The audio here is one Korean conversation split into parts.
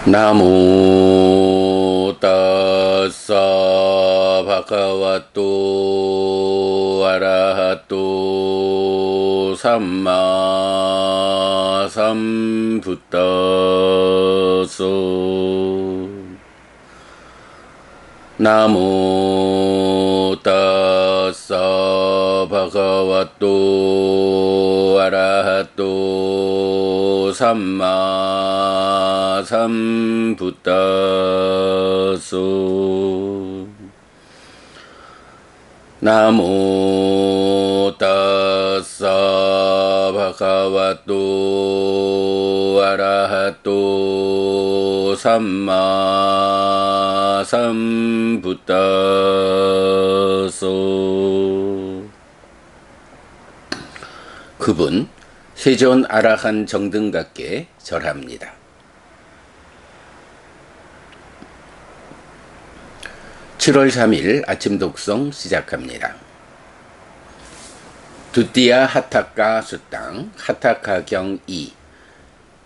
나모 따사 바가와또 아라하또 삼마 삼부따소 나모 따사 바가와또 아라하또 삼마 삼부따소 나모 따사 바가와또 아라하또 삼마 삼부따소. 그분 세존 아라한 정등각께 절합니다. (7월 3일) 아침 독송 시작합니다. 두띠야 하타카 수땅 하타카경 2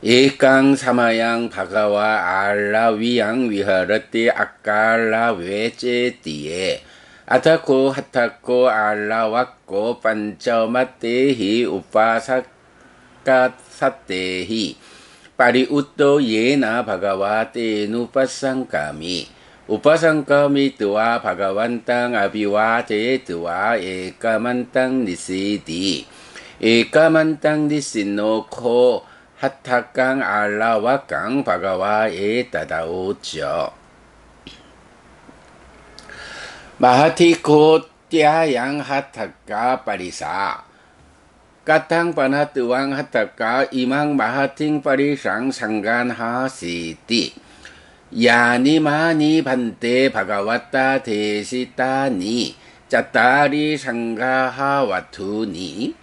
에강 사마양 바가와 알라 위양 위하르띠 아까라 외제띠에 아타코 하타코 알라 왁고 반쩌마떼히 우파사카사떼히 파리우토 예나 바가와 테누파상카미 우파상카미 뜨와 바가완땅 아비와 제뜨와 에까만땅 니시디 에까만땅 니시노코 하타강 알라와강 바가와 에따다오죠. 마하티코 띠아양 하타카 파리사 까탕 파나뜨왕 하타카 이망 마하팅 파리상 상간하시띠 야니마니 반테 바가와따 데시타니 짜따리 상가하와투니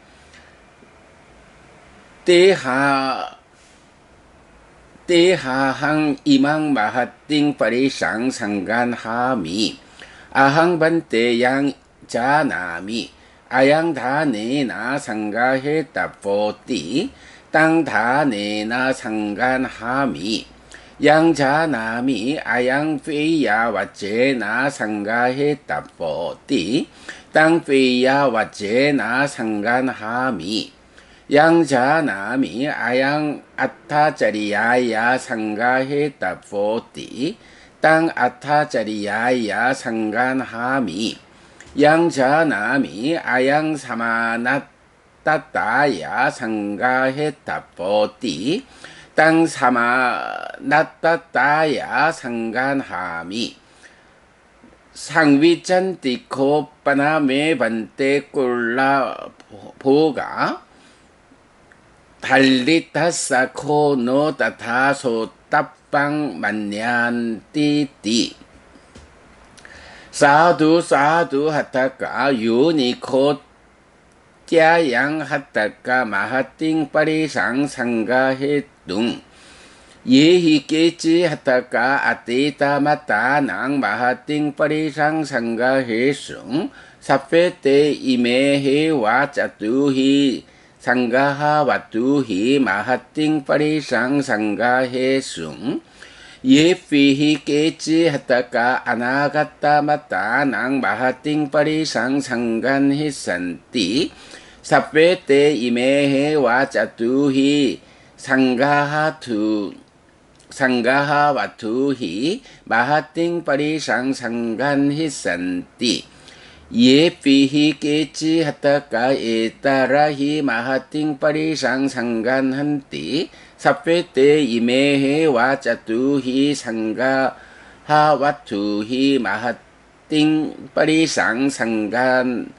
때하항 이망 마하팅 파리상 상간하미 아항 반테 양 자나미 아양 다네나 상가해 따포띠 땅 다네나 상간하미 양 자나미 아양 페이야 와제나 상가해 따포띠 땅 페이야 와제나 상간하미 양 자나미 아양 아타자리야야 상가해 따포띠 땅 아타자리야야 상간하미 양 자나미 아양 사마나따따야 상가해 따포띠 땅 사마나따따야 상간하미 상위짠띠코 빠나메 반떼 꼴라 보가 달리타사코 노타타소 따빵 만년띠띠 사두 사두 하타카 유니코 띠아양 하타카 마하팅 파리상 상가해둥 예히케치 하타카 아테타 마타낭 마하팅 파리상 상가해숭 사페테 이메해와 짜투히 상가하와투히 마하팅 파리상 상가해숭 예피히 깨치 하타카 아나가타 마타낭 마하팅 파리상 상간히산띠 사페테 이메해와 짜투히 상가하와투히 마하팅 파리상 상간히산띠 예피히 깨치 하타카 에따라히 마하팅 파리상 상간한띠 사페테 이메해와 짜투히 상가하와투히 마하팅 파리상 상간한띠띠.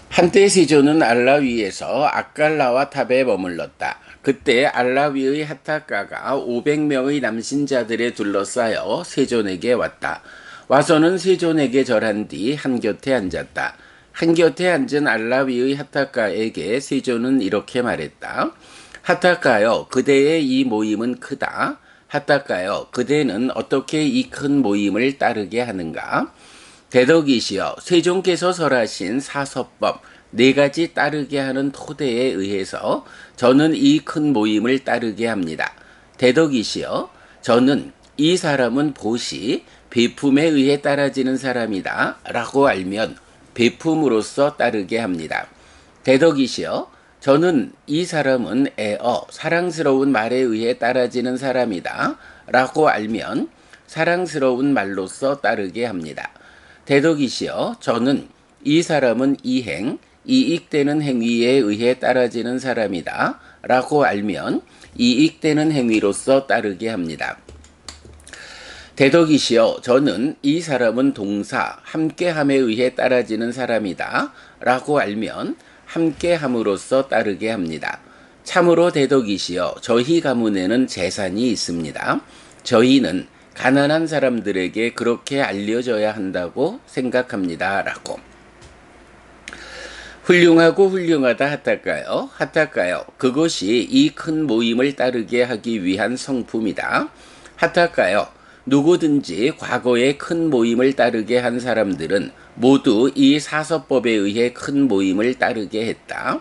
한때 세존은 알라 위에서 아칼라와 탑에 머물렀다. 그때 알라 위의 하타카가 500명의 남신자들에 둘러싸여 세존에게 왔다. 와서는 세존에게 절한 뒤 한곁에 앉았다. 한곁에 앉은 알라 위의 하타카에게 세존은 이렇게 말했다. 하타카여, 그대의 이 모임은 크다. 하타카여, 그대는 어떻게 이 큰 모임을 따르게 하는가? 대덕이시여, 세존께서 설하신 사서법, 네 가지 따르게 하는 토대에 의해서 저는 이 큰 모임을 따르게 합니다. 대덕이시여, 저는 이 사람은 보시 배품에 의해 따라지는 사람이다 라고 알면 배품으로서 따르게 합니다. 대덕이시여, 저는 이 사람은 사랑스러운 말에 의해 따라지는 사람이다 라고 알면 사랑스러운 말로써 따르게 합니다. 대덕이시여, 저는 이 사람은 이익되는 행위에 의해 따라지는 사람이다 라고 알면 이익되는 행위로서 따르게 합니다. 대덕이시여, 저는 이 사람은 동사 함께함에 의해 따라지는 사람이다 라고 알면 함께함으로써 따르게 합니다. 참으로 대덕이시여, 저희 가문에는 재산이 있습니다. 저희는 가난한 사람들에게 그렇게 알려져야 한다고 생각합니다 라고. 훌륭하고 훌륭하다 핫할까요? 핫할까요? 그것이 이 큰 모임을 따르게 하기 위한 성품이다. 핫할까요? 누구든지 과거에 큰 모임을 따르게 한 사람들은 모두 이 사서법에 의해 큰 모임을 따르게 했다.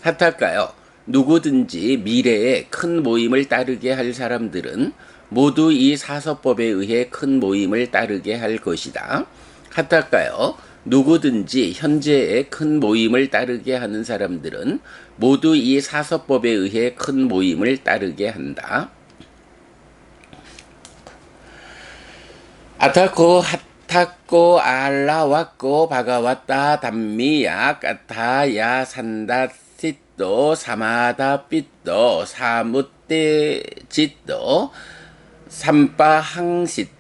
핫할까요? 누구든지 미래에 큰 모임을 따르게 할 사람들은 모두 이 사서법에 의해 큰 모임을 따르게 할 것이다. 핫할까요? 누구든지 현재의 큰 모임을 따르게 하는 사람들은 모두 이 사서법에 의해 큰 모임을 따르게 한다. 아타코 핫타코 알라와코 바가왔다 담미야 까타야 산다 시또 사마다 삐또 사무떼 짓또 삼바항시또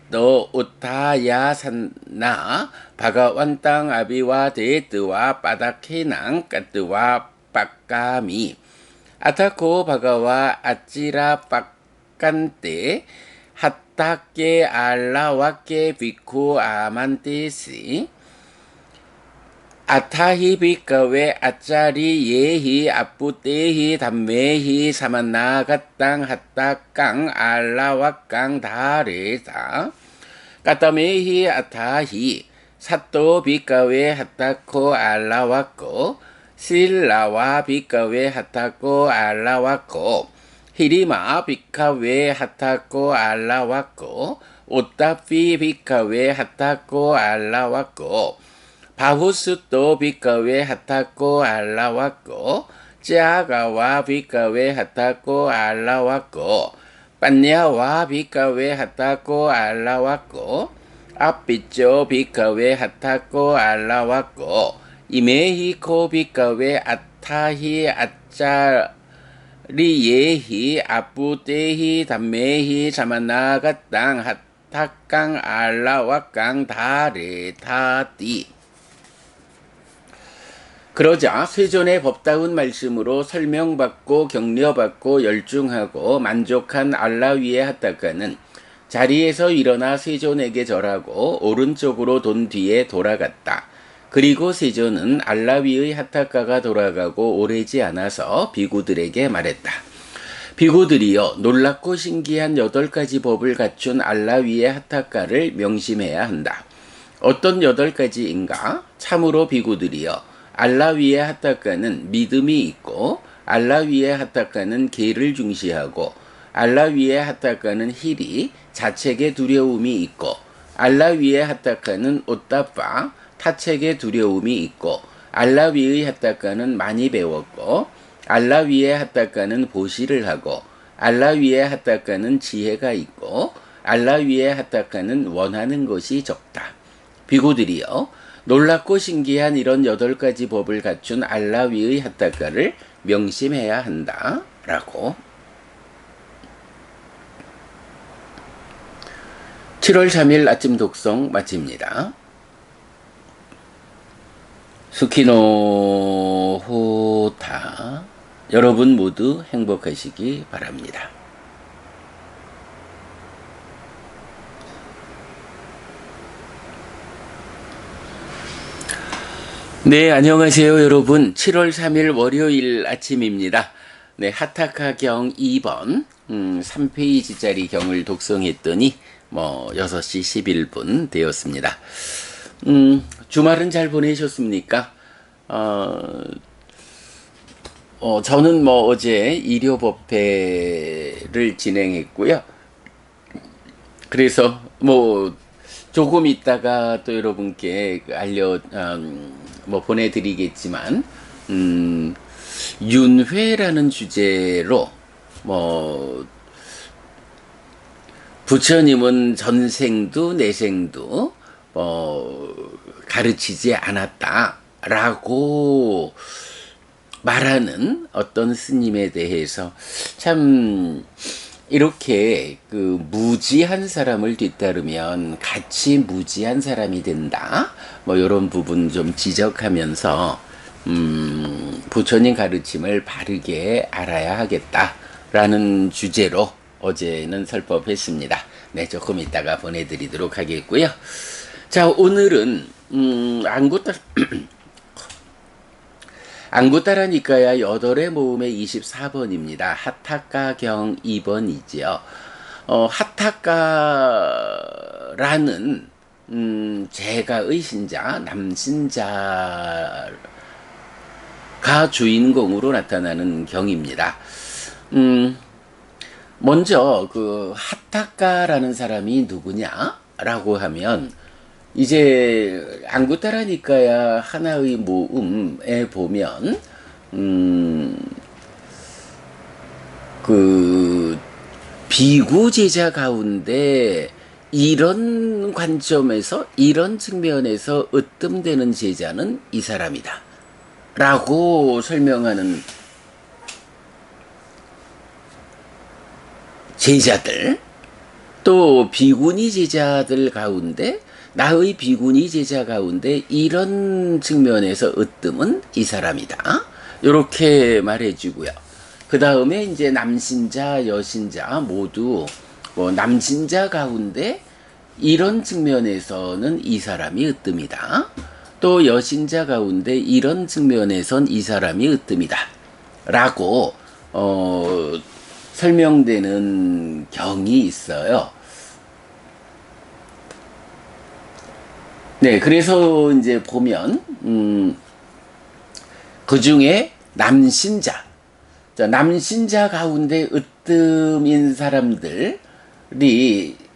우타야 산나 바가완땅 아비와 데뜨와 빠다케낭 까뜨와 빡까미 아타코 바가와 아찌라 빡간떼 핫타케 알라와케 비쿠 아만테시 아타히 비카웨 아짜리 예히 아뿌테히 담메히 사만나가땅 핫타깡 알라와깡 다레사 까타메히 아타히 사또 비카웨 핫타코 알라와코 실라와 비카웨 핫타코 알라와코 히리마 비카웨 핫타코 알라와코 오타피 비카웨 핫타코 알라와코 바후스또 비카웨 핫타코 알라와코 짜가와 비카웨 핫타코 알라와코 빤냐와 비카웨 핫타코 알라와코 아삐쪼 비카웨 핫타코 알라와코 이메히코 비카웨 아타히 아짜 리예히 아뿌테히 담메히 사마나가땅 핫타깡 알라와깡 다레타띠. 그러자 세존의 법다운 말씀으로 설명받고 격려받고 열중하고 만족한 알라위의 핫타카는 자리에서 일어나 세존에게 절하고 오른쪽으로 돈 뒤에 돌아갔다. 그리고 세존은 알라위의 핫타카가 돌아가고 오래지 않아서 비구들에게 말했다. 비구들이여, 놀랍고 신기한 8가지 법을 갖춘 알라위의 핫타카를 명심해야 한다. 어떤 8가지인가? 참으로 비구들이여, 알라위의 핫타카는 믿음이 있고, 알라위의 핫타카는 계를 중시하고, 알라위의 핫타카는 힐이 자책의 두려움이 있고, 알라위의 핫타카는 오따파 타책의 두려움이 있고, 알라위의 핫타카는 많이 배웠고, 알라위의 핫타카는 보시를 하고, 알라위의 핫타카는 지혜가 있고, 알라위의 핫타카는 원하는 것이 적다. 비구들이여, 놀랍고 신기한 이런 8가지 법을 갖춘 알라위의 핫타카를 명심해야 한다. 라고. 7월 3일 아침 독성 마칩니다. 수키노 호타. 여러분 모두 행복하시기 바랍니다. 네, 안녕하세요 여러분. 7월 3일 월요일 아침입니다. 네, 핫타카경 2번 3페이지짜리 경을 독성했더니 6시 11분 되었습니다. 주말은 잘 보내셨습니까? 저는 뭐 어제 일요법회를 진행했고요. 그래서 뭐 조금 있다가 또 여러분께 뭐 보내드리겠지만, 윤회라는 주제로 뭐 부처님은 전생도 내생도 가르치지 않았다라고 말하는 어떤 스님에 대해서 참 이렇게 그 무지한 사람을 뒤따르면 같이 무지한 사람이 된다. 뭐 이런 부분 좀 지적하면서 부처님 가르침을 바르게 알아야 하겠다라는 주제로 어제는 설법했습니다. 네, 조금 이따가 보내드리도록 하겠고요. 자, 오늘은 안구따라니까야 여덟의 모음의 24번입니다. 하타가경 2번이지요. 하타가라는 제가의 신자, 남신자가 주인공으로 나타나는 경입니다. 먼저 그 하타가라는 사람이 누구냐라고 하면, 이제 안구따라니까야 하나의 모음에 보면 그 비구 제자 가운데 이런 관점에서, 이런 측면에서 으뜸되는 제자는 이 사람이다 라고 설명하는 제자들, 또 비구니 제자들 가운데, 나의 비구니 제자 가운데 이런 측면에서 으뜸은 이 사람이다, 이렇게 말해주고요. 그 다음에 이제 남신자, 여신자 모두 뭐 남신자 가운데 이런 측면에서는 이 사람이 으뜸이다, 또 여신자 가운데 이런 측면에선 이 사람이 으뜸이다 라고 설명되는 경이 있어요. 네, 그래서 이제 보면 그 중에 남신자, 남신자 가운데 으뜸인 사람들이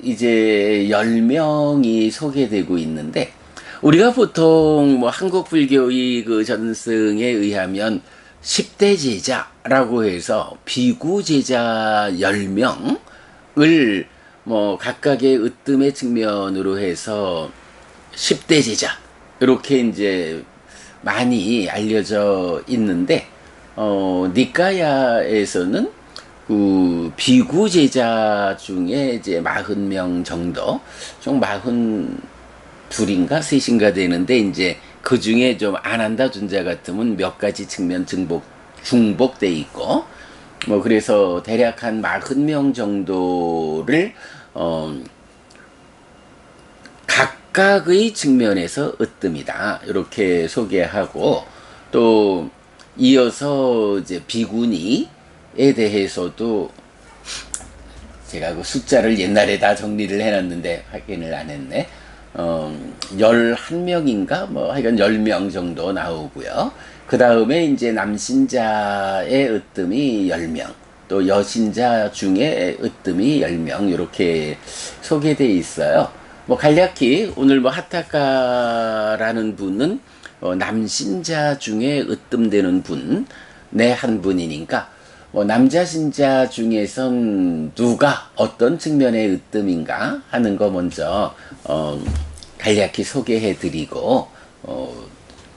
이제 10명이 소개되고 있는데, 우리가 보통 뭐 한국 불교의 그 전승에 의하면 10대 제자라고 해서 비구 제자 10명을 뭐 각각의 으뜸의 측면으로 해서 10대 제자 이렇게 이제 많이 알려져 있는데, 니까야에서는 그 비구 제자 중에 이제 40명 정도, 좀 42인가 3인가 되는데, 이제 그 중에 좀 아난다 존자 같으면 몇 가지 측면 중복돼 있고, 뭐 그래서 대략 한 40명 정도를 각각의 측면에서 으뜸이다 이렇게 소개하고, 또 이어서 이제 비구니에 대해서도 제가 그 숫자를 옛날에 다 정리를 해놨는데 확인을 안 했네. 11명인가 뭐 하여간 10명 정도 나오고요. 그 다음에 이제 남신자의 으뜸이 10명, 또 여신자 중에 으뜸이 10명 이렇게 소개되어 있어요. 뭐 간략히 오늘 뭐 하타카라는 분은 남신자 중에 으뜸되는 분의 한 분이니까, 뭐 남자 신자 중에선 누가 어떤 측면의 으뜸인가 하는 거 먼저 간략히 소개해드리고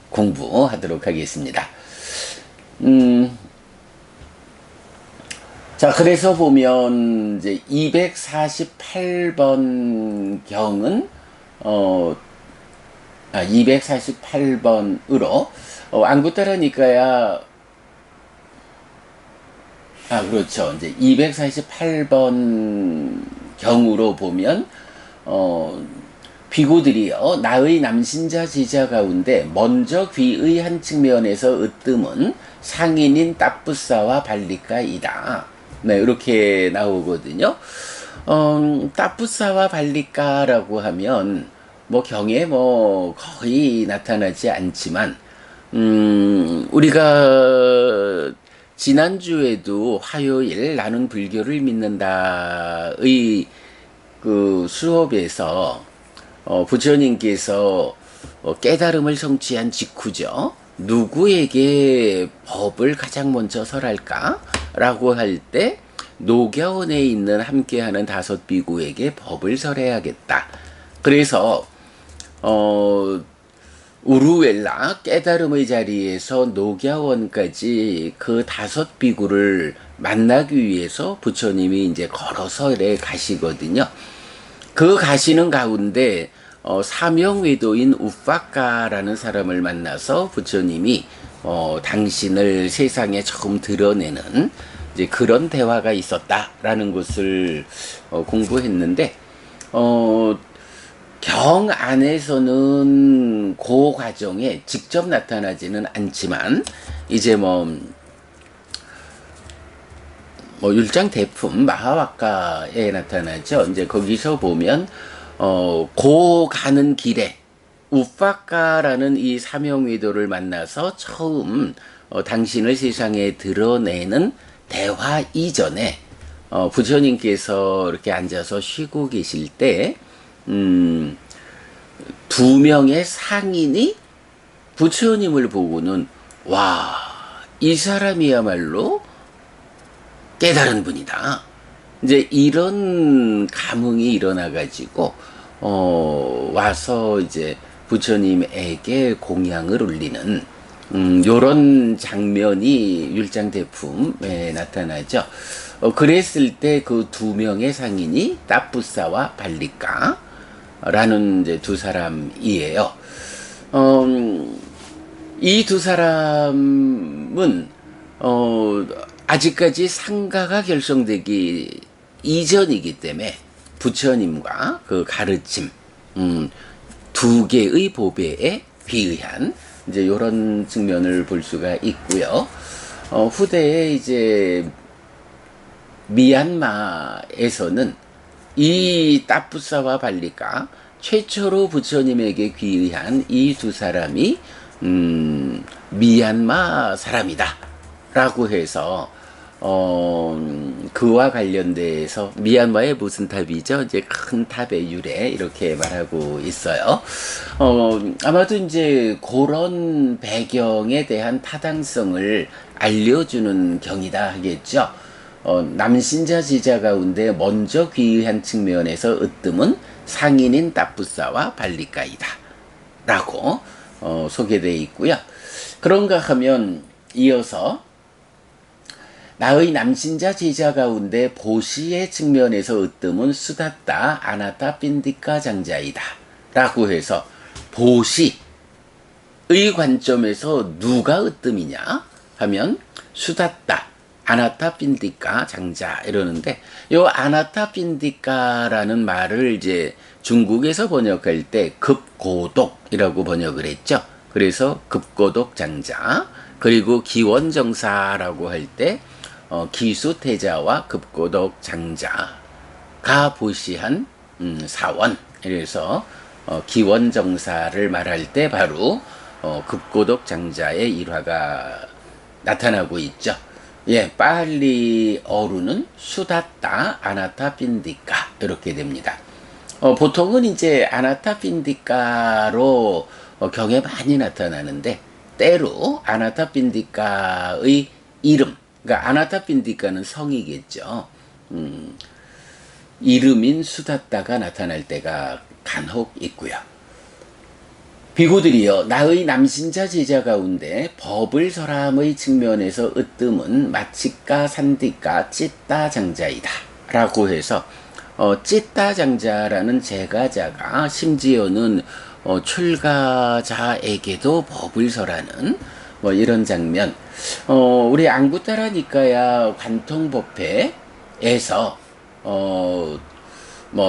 공부하도록 하겠습니다. 자, 그래서 보면 이제 248번 경은 248번으로 안구따라니까야, 그렇죠. 이제 248번 경우로 보면 비구들이요, 나의 남신자 제자 가운데 먼저 귀의 한 측면에서 으뜸은 상인인 따뿌사와 발리까이다. 네, 이렇게 나오거든요. 따뿌사와 발리까라고 하면 뭐 경에 뭐 거의 나타나지 않지만, 우리가 지난주에도 화요일 나는 불교를 믿는다의 그 수업에서 부처님께서 깨달음을 성취한 직후죠. 누구에게 법을 가장 먼저 설할까? 라고 할 때 노교원에 있는 함께하는 5비구에게 법을 설해야겠다. 그래서 우루엘라 깨달음의 자리에서 노교원까지 그 5비구를 만나기 위해서 부처님이 이제 걸어서 이래 가시거든요. 그 가시는 가운데 사명외도인 우파카라는 사람을 만나서 부처님이 당신을 세상에 처음 드러내는 이제 그런 대화가 있었다라는 것을 공부했는데 경 안에서는 그 과정에 직접 나타나지는 않지만 이제 율장 대품 마하와카에 나타나죠. 이제 거기서 보면 고 가는 길에 우파카라는 이 사명위도를 만나서 처음 당신을 세상에 드러내는 대화 이전에 부처님께서 이렇게 앉아서 쉬고 계실 때 2명의 상인이 부처님을 보고는 와, 이 사람이야말로 깨달은 분이다. 이제 이런 감흥이 일어나가지고 와서 이제 부처님에게 공양을 올리는 요런 장면이 율장대품에 나타나죠. 그랬을 때 그 2명의 상인이 따뿌사와 발리까라는 이제 2 사람이에요. 이 2 사람은 아직까지 상가가 결성되기 이전이기 때문에 부처님과 그 가르침 2개의 보배에 비의한 이제 이런 측면을 볼 수가 있고요. 후대에 이제 미얀마에서는 이 따뿌사와 발리가 최초로 부처님에게 귀의한 이 2 사람이 미얀마 사람이다 라고 해서 그와 관련돼서 미얀마의 무슨 탑이죠? 이제 큰 탑의 유래 이렇게 말하고 있어요. 아마도 이제 그런 배경에 대한 타당성을 알려주는 경이다 하겠죠. 남신자 지자 가운데 먼저 귀의한 측면에서 으뜸은 상인인 따뿌사와 발리까이다 라고 소개되어 있고요. 그런가 하면 이어서 나의 남신자 제자 가운데 보시의 측면에서 으뜸은 수다따 아나타 빈디카 장자이다 라고 해서 보시의 관점에서 누가 으뜸이냐 하면 수다따 아나타 빈디카 장자 이러는데 요 아나타 빈디카라는 말을 이제 중국에서 번역할 때 급고독이라고 번역을 했죠. 그래서 급고독 장자 그리고 기원정사라고 할때 기수태자와 급고독 장자가 보시한 사원. 그래서 기원정사를 말할 때 바로 급고독 장자의 일화가 나타나고 있죠. 예, 빨리어로는 수다따 아나타 빈디카 이렇게 됩니다. 보통은 이제 아나타 빈디카로 경에 많이 나타나는데 때로 아나타 빈디카의 이름 그러니까 아나타 빈디카는 성이겠죠. 이름인 수다따가 나타날 때가 간혹 있고요. 비구들이여 나의 남신자 제자 가운데 법을 설함의 측면에서 으뜸은 마치까 산디까 찌따 장자이다 라고 해서 찌따 장자라는 제가자가 심지어는 출가자에게도 법을 설하는 이런 장면. 우리 앙구타라 니까야 관통법회에서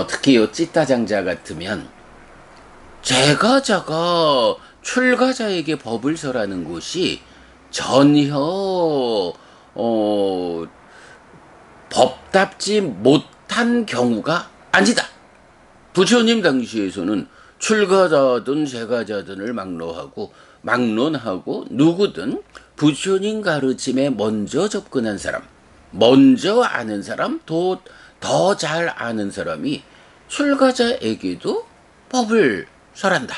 특히 요 찌따장자 같으면 제가자가 출가자에게 법을 설하는 것이 전혀 법답지 못한 경우가 아니다. 부처님 당시에서는 출가자든 제가자든을 막론하고 누구든 부처님 가르침에 먼저 접근한 사람, 먼저 아는 사람, 더 잘 아는 사람이 출가자에게도 법을 설한다.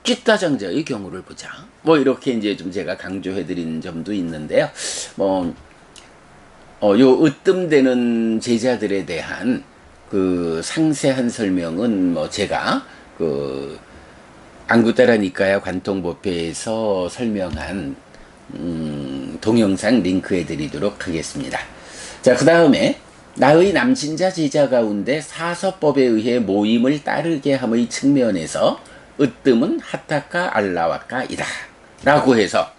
찌따장자의 경우를 보자. 뭐 이렇게 이제 좀 제가 강조해드린 점도 있는데요. 요 으뜸되는 제자들에 대한 그 상세한 설명은 뭐 제가 그 안구따라 니까야 관통법회에서 설명한 동영상 링크해 드리도록 하겠습니다. 자, 그 다음에 나의 남신자 제자 가운데 사서법에 의해 모임을 따르게 함의 측면에서 으뜸은 하타카 알라와카이다 라고 해서,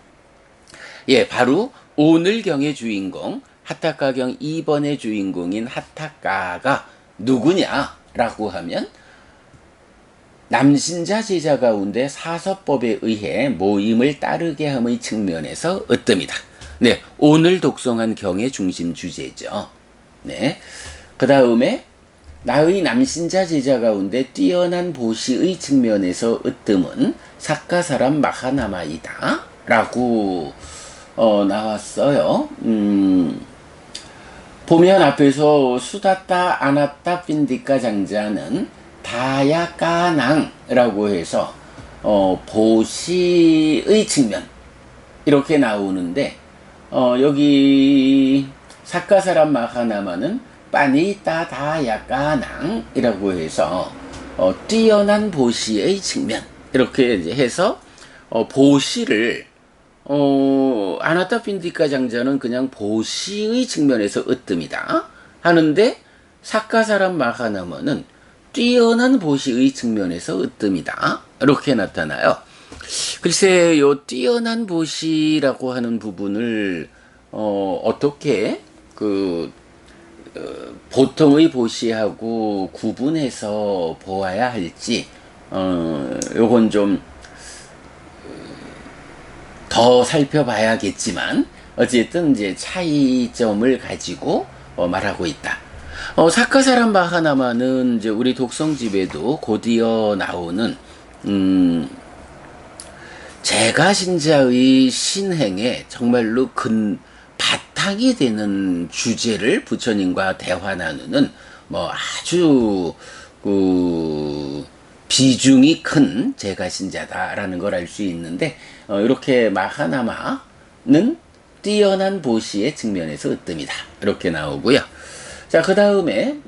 예, 바로 오늘경의 주인공 하타카경 2번의 주인공인 하타카가 누구냐 라고 하면 남신자 제자 가운데 사서법에 의해 모임을 따르게 함의 측면에서 으뜸이다. 네, 오늘 독송한 경의 중심 주제죠. 네, 그 다음에 나의 남신자 제자 가운데 뛰어난 보시의 측면에서 으뜸은 사카사람 마하나마이다 라고 나왔어요. 보면 앞에서 수다따 아나따 핀디까 장자는 다야까낭이라고 해서 보시의 측면 이렇게 나오는데, 여기 사카사람 마하나마는 빠니따 다야까낭이라고 해서 뛰어난 보시의 측면 이렇게 해서 보시를 아나타 핀디카 장자는 그냥 보시의 측면에서 으뜸이다 하는데, 사카사람 마하나마는 뛰어난 보시의 측면에서 으뜸이다 이렇게 나타나요. 글쎄, 요 뛰어난 보시라고 하는 부분을 어떻게 보통의 보시하고 구분해서 보아야 할지 요건 좀 더 살펴봐야겠지만 어쨌든 이제 차이점을 가지고 말하고 있다. 사카사람 마하나마는 이제 우리 독성집에도 곧이어 나오는 제가신자의 신행에 정말로 근 바탕이 되는 주제를 부처님과 대화 나누는 뭐 아주 비중이 큰 제가신자다라는 걸 알 수 있는데, 이렇게 마하나마는 뛰어난 보시의 측면에서 으뜸이다 이렇게 나오고요. 자, 그 다음에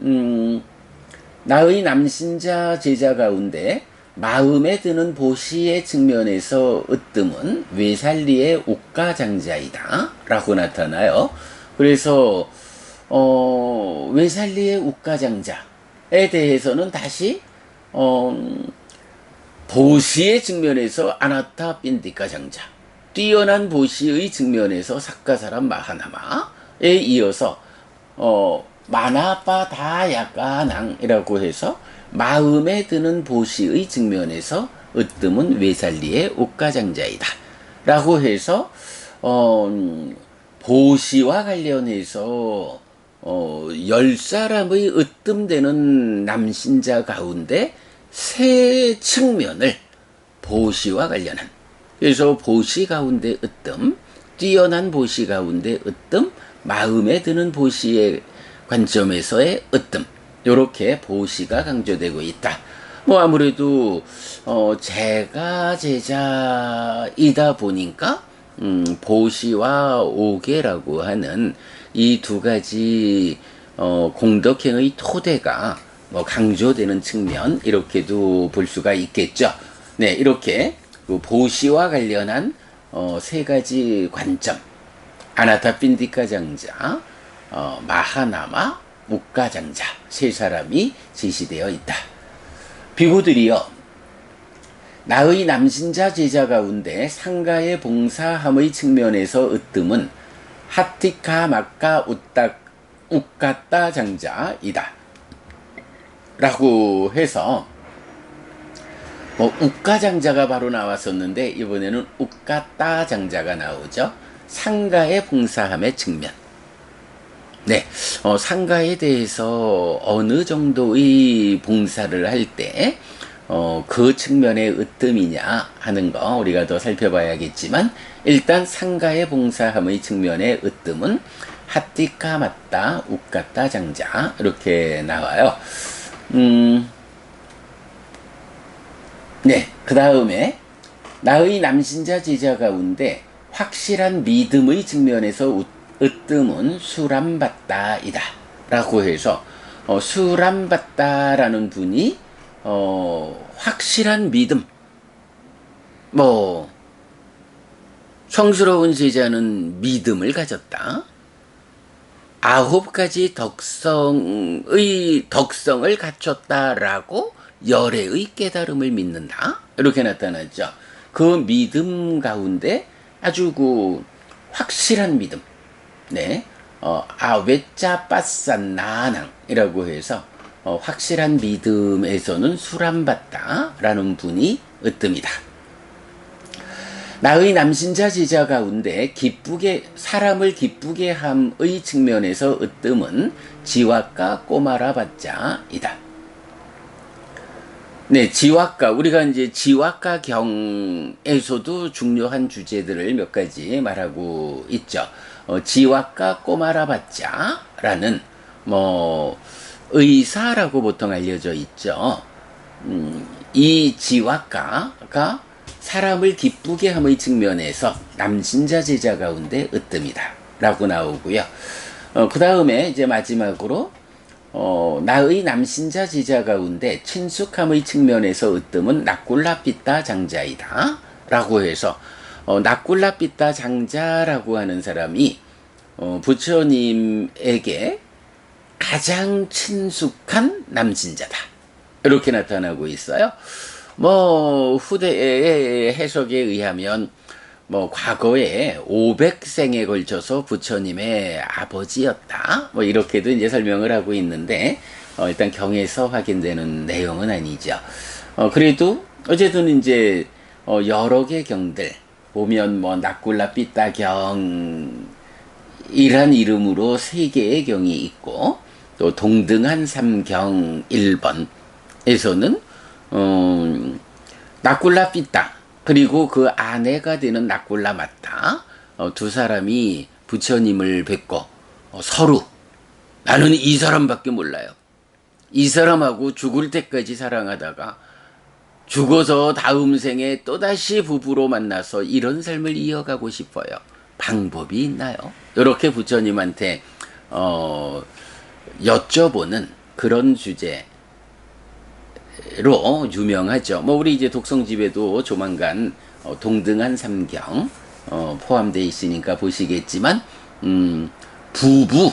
나의 남신자 제자 가운데 마음에 드는 보시의 측면에서 으뜸은 외살리의 옥가장자이다 라고 나타나요. 그래서 외살리의 옥가장자에 대해서는 다시 보시의 측면에서 아나타 핀디카 장자, 뛰어난 보시의 측면에서 사카사람 마하나마에 이어서 마나빠 다야까낭이라고 해서 마음에 드는 보시의 측면에서 으뜸은 외살리의 옥가장자이다 라고 해서 보시와 관련해서 10사람의 으뜸되는 남신자 가운데 세 측면을 보시와 관련한, 그래서 보시 가운데 으뜸, 뛰어난 보시 가운데 으뜸, 마음에 드는 보시의 관점에서의 으뜸, 요렇게 보시가 강조되고 있다. 뭐 아무래도 제가 제자이다 보니까 보시와 오계라고 하는 이 두 가지 공덕행의 토대가 뭐 강조되는 측면, 이렇게도 볼 수가 있겠죠. 네, 이렇게 보시와 관련한 세 가지 관점, 아나타 핀디카 장자, 마하나마, 옥가 장자 세 사람이 제시되어 있다. 비구들이여, 나의 남신자 제자 가운데 상가의 봉사함의 측면에서 으뜸은 하티카 마카 우까따 장자이다 라고 해서, 우까 장자가 바로 나왔었는데 이번에는 우까따 장자가 나오죠. 상가의 봉사함의 측면. 네, 상가에 대해서 어느 정도의 봉사를 할 때 그 측면의 으뜸이냐 하는 거 우리가 더 살펴봐야겠지만 일단 상가의 봉사함의 측면의 으뜸은 핫띠까 맞다 웃갔다 장자 이렇게 나와요. 네, 그 다음에 나의 남신자 제자 가운데 확실한 믿음의 측면에서 으뜸은 수람받다이다 라고 해서 수람받다라는 분이 확실한 믿음, 뭐 성스러운 제자는 믿음을 가졌다. 9가지 덕성을 갖췄다라고 열애의 깨달음을 믿는다. 이렇게 나타났죠. 그 믿음 가운데 아주 그 확실한 믿음. 네. 외자 빠산 나낭이라고 해서 확실한 믿음에서는 수람받다라는 분이 으뜸이다. 나의 남신자 제자 가운데 사람을 기쁘게 함의 측면에서 으뜸은 지왁과 꼬마라 받자이다. 네, 지왁과 우리가 이제 지왁과 경에서도 중요한 주제들을 몇 가지 말하고 있죠. 지왁과 꼬마라 받자라는 의사라고 보통 알려져 있죠. 이 지왁과가 사람을 기쁘게 함의 측면에서 남신자 제자 가운데 으뜸이다 라고 나오고요. 그 다음에 이제 마지막으로 나의 남신자 제자 가운데 친숙함의 측면에서 으뜸은 낙굴라삐따 장자이다 라고 해서 낙굴라삐따 장자라고 하는 사람이 부처님에게 가장 친숙한 남신자다 이렇게 나타나고 있어요. 후대의 해석에 의하면 과거에 500생에 걸쳐서 부처님의 아버지였다. 이렇게도 이제 설명을 하고 있는데, 일단 경에서 확인되는 내용은 아니죠. 그래도, 어쨌든 이제, 여러 개 경들, 보면 낙굴라 삐따 경, 이란 이름으로 3개의 경이 있고, 또 동등한 삼경 1번에서는, 낙굴라 삐따 그리고 그 아내가 되는 낙굴라 마따 두 사람이 부처님을 뵙고 서로 나는 이 사람밖에 몰라요. 이 사람하고 죽을 때까지 사랑하다가 죽어서 다음 생에 또다시 부부로 만나서 이런 삶을 이어가고 싶어요. 방법이 있나요? 이렇게 부처님한테 여쭤보는 그런 주제 로 유명하죠. 우리 이제 독성집에도 조만간 동등한 삼경 포함되어 있으니까 보시겠지만 부부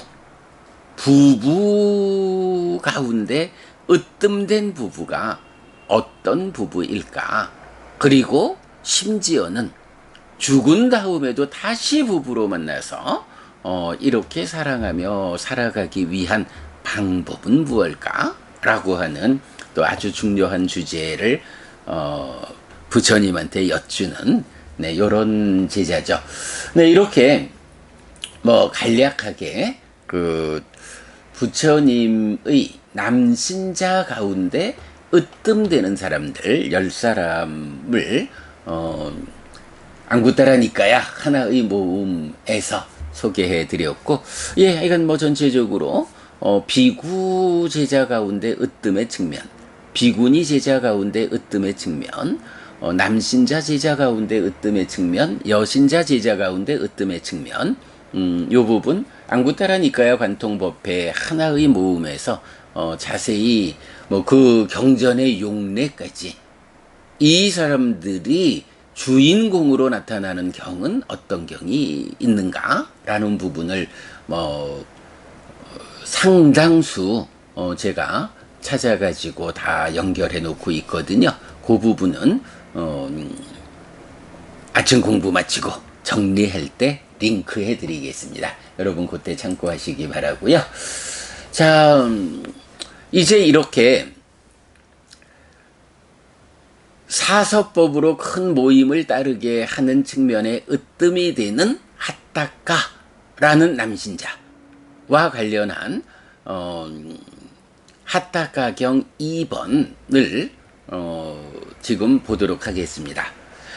가운데 으뜸된 부부가 어떤 부부일까? 그리고 심지어는 죽은 다음에도 다시 부부로 만나서 이렇게 사랑하며 살아가기 위한 방법은 무엇일까? 라고 하는 또 아주 중요한 주제를 부처님한테 여쭈는 요런 제자죠. 네, 이렇게 간략하게 그 부처님의 남신자 가운데 으뜸되는 사람들 10사람을 안구따라니까야 하나의 모음에서 소개해 드렸고, 이건 전체적으로 비구 제자 가운데 으뜸의 측면, 비구니 제자 가운데 으뜸의 측면, 남신자 제자 가운데 으뜸의 측면, 여신자 제자 가운데 으뜸의 측면, 요 부분 안구따라니까야 관통법회 하나의 모음에서 자세히 그 경전의 용례까지 이 사람들이 주인공으로 나타나는 경은 어떤 경이 있는가라는 부분을 상당수 제가 찾아가지고 다 연결해 놓고 있거든요. 그 부분은 아침 공부 마치고 정리할 때 링크해 드리겠습니다. 여러분 그때 참고하시기 바라고요. 자, 이제 이렇게 사서법으로 큰 모임을 따르게 하는 측면에 으뜸이 되는 핫다카라는 남신자와 관련한 핫다카경 2번을 지금 보도록 하겠습니다.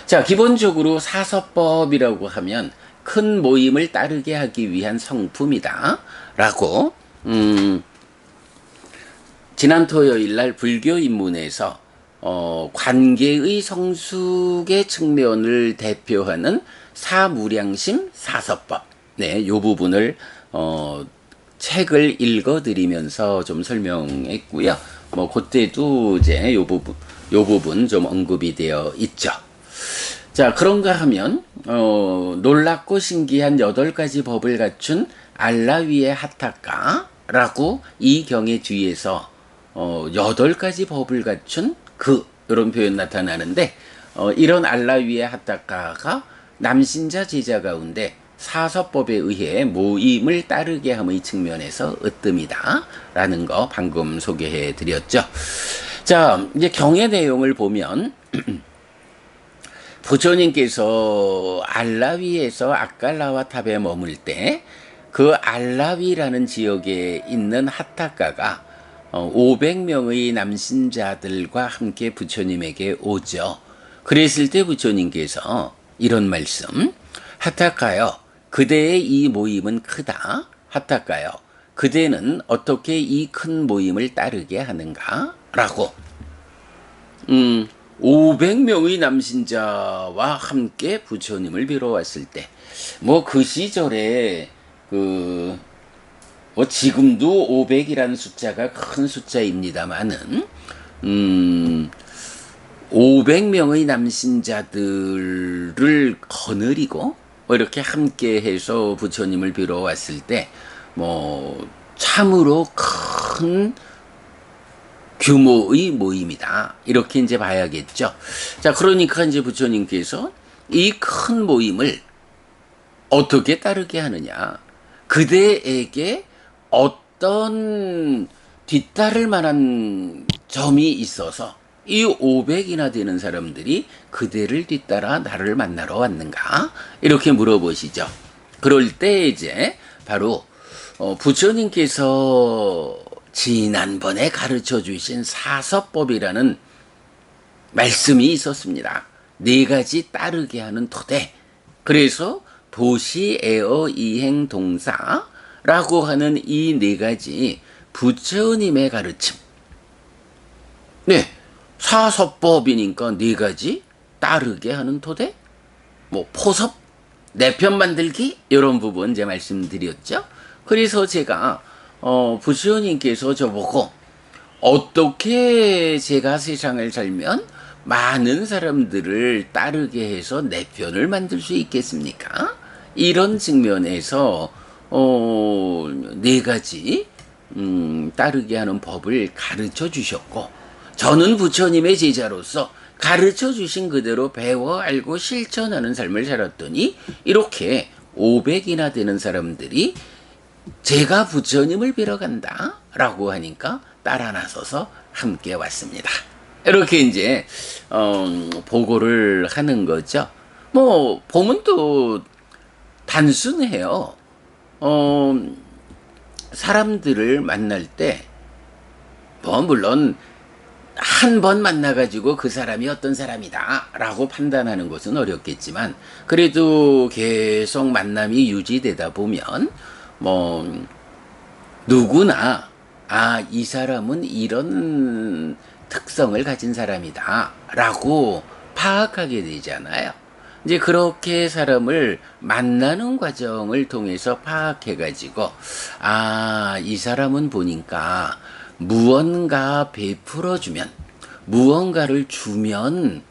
자, 기본적으로 사서법이라고 하면 큰 모임을 따르게 하기 위한 성품이다 라고 지난 토요일 날 불교 입문에서 관계의 성숙의 측면을 대표하는 사무량심 사서법, 네, 요 부분을 책을 읽어드리면서 좀 설명했고요. 뭐 그때도 이제 요 부분 좀 언급이 되어 있죠. 자, 그런가 하면 놀랍고 신기한 8가지 법을 갖춘 알라위의 하타카라고 이 경의 뒤에서 8가지 법을 갖춘 이런 표현 나타나는데 이런 알라위의 하타카가 남신자 제자 가운데 사서법에 의해 모임을 따르게 함의 측면에서 으뜸이다 라는 거 방금 소개해 드렸죠. 자, 이제 경의 내용을 보면 부처님께서 알라위에서 아깔라와 탑에 머물 때 그 알라위라는 지역에 있는 하타카가 500명의 남신자들과 함께 부처님에게 오죠. 그랬을 때 부처님께서 이런 말씀, 하타카여, 그대의 이 모임은 크다. 하타카여, 그대는 어떻게 이 큰 모임을 따르게 하는가? 라고 500명의 남신자와 함께 부처님을 뵈러 왔을 때, 뭐 그 시절에 지금도 500이라는 숫자가 큰 숫자입니다만은 500명의 남신자들을 거느리고 이렇게 함께 해서 부처님을 뵈러 왔을 때 뭐 참으로 큰 규모의 모임이다. 이렇게 이제 봐야겠죠. 자, 그러니까 이제 부처님께서 이 큰 모임을 어떻게 따르게 하느냐. 그대에게 어떤 뒤따를 만한 점이 있어서 이 500이나 되는 사람들이 그대를 뒤따라 나를 만나러 왔는가? 이렇게 물어보시죠. 그럴 때 이제 바로 부처님께서 지난번에 가르쳐 주신 사서법이라는 말씀이 있었습니다. 4가지 따르게 하는 토대. 그래서 도시, 에어, 이행, 동사라고 하는 이 4가지 부처님의 가르침. 네, 사서법이니까 4가지 따르게 하는 토대. 뭐 포섭, 내편 만들기 이런 부분 이제 말씀드렸죠. 그래서 제가 부처님께서 저보고 어떻게 제가 세상을 살면 많은 사람들을 따르게 해서 내 편을 만들 수 있겠습니까? 이런 측면에서 4가지 따르게 하는 법을 가르쳐 주셨고, 저는 부처님의 제자로서 가르쳐 주신 그대로 배워 알고 실천하는 삶을 살았더니 이렇게 500이나 되는 사람들이 제가 부처님을 뵈러 간다 라고 하니까 따라 나서서 함께 왔습니다. 이렇게 이제 보고를 하는 거죠. 뭐 보면 또 단순해요. 사람들을 만날 때 뭐 물론 한 번 만나가지고 그 사람이 어떤 사람이다 라고 판단하는 것은 어렵겠지만, 그래도 계속 만남이 유지되다 보면 뭐 누구나 이 사람은 이런 특성을 가진 사람이다 라고 파악하게 되잖아요. 이제 그렇게 사람을 만나는 과정을 통해서 파악해가지고 이 사람은 보니까 무언가 베풀어주면, 무언가를 주면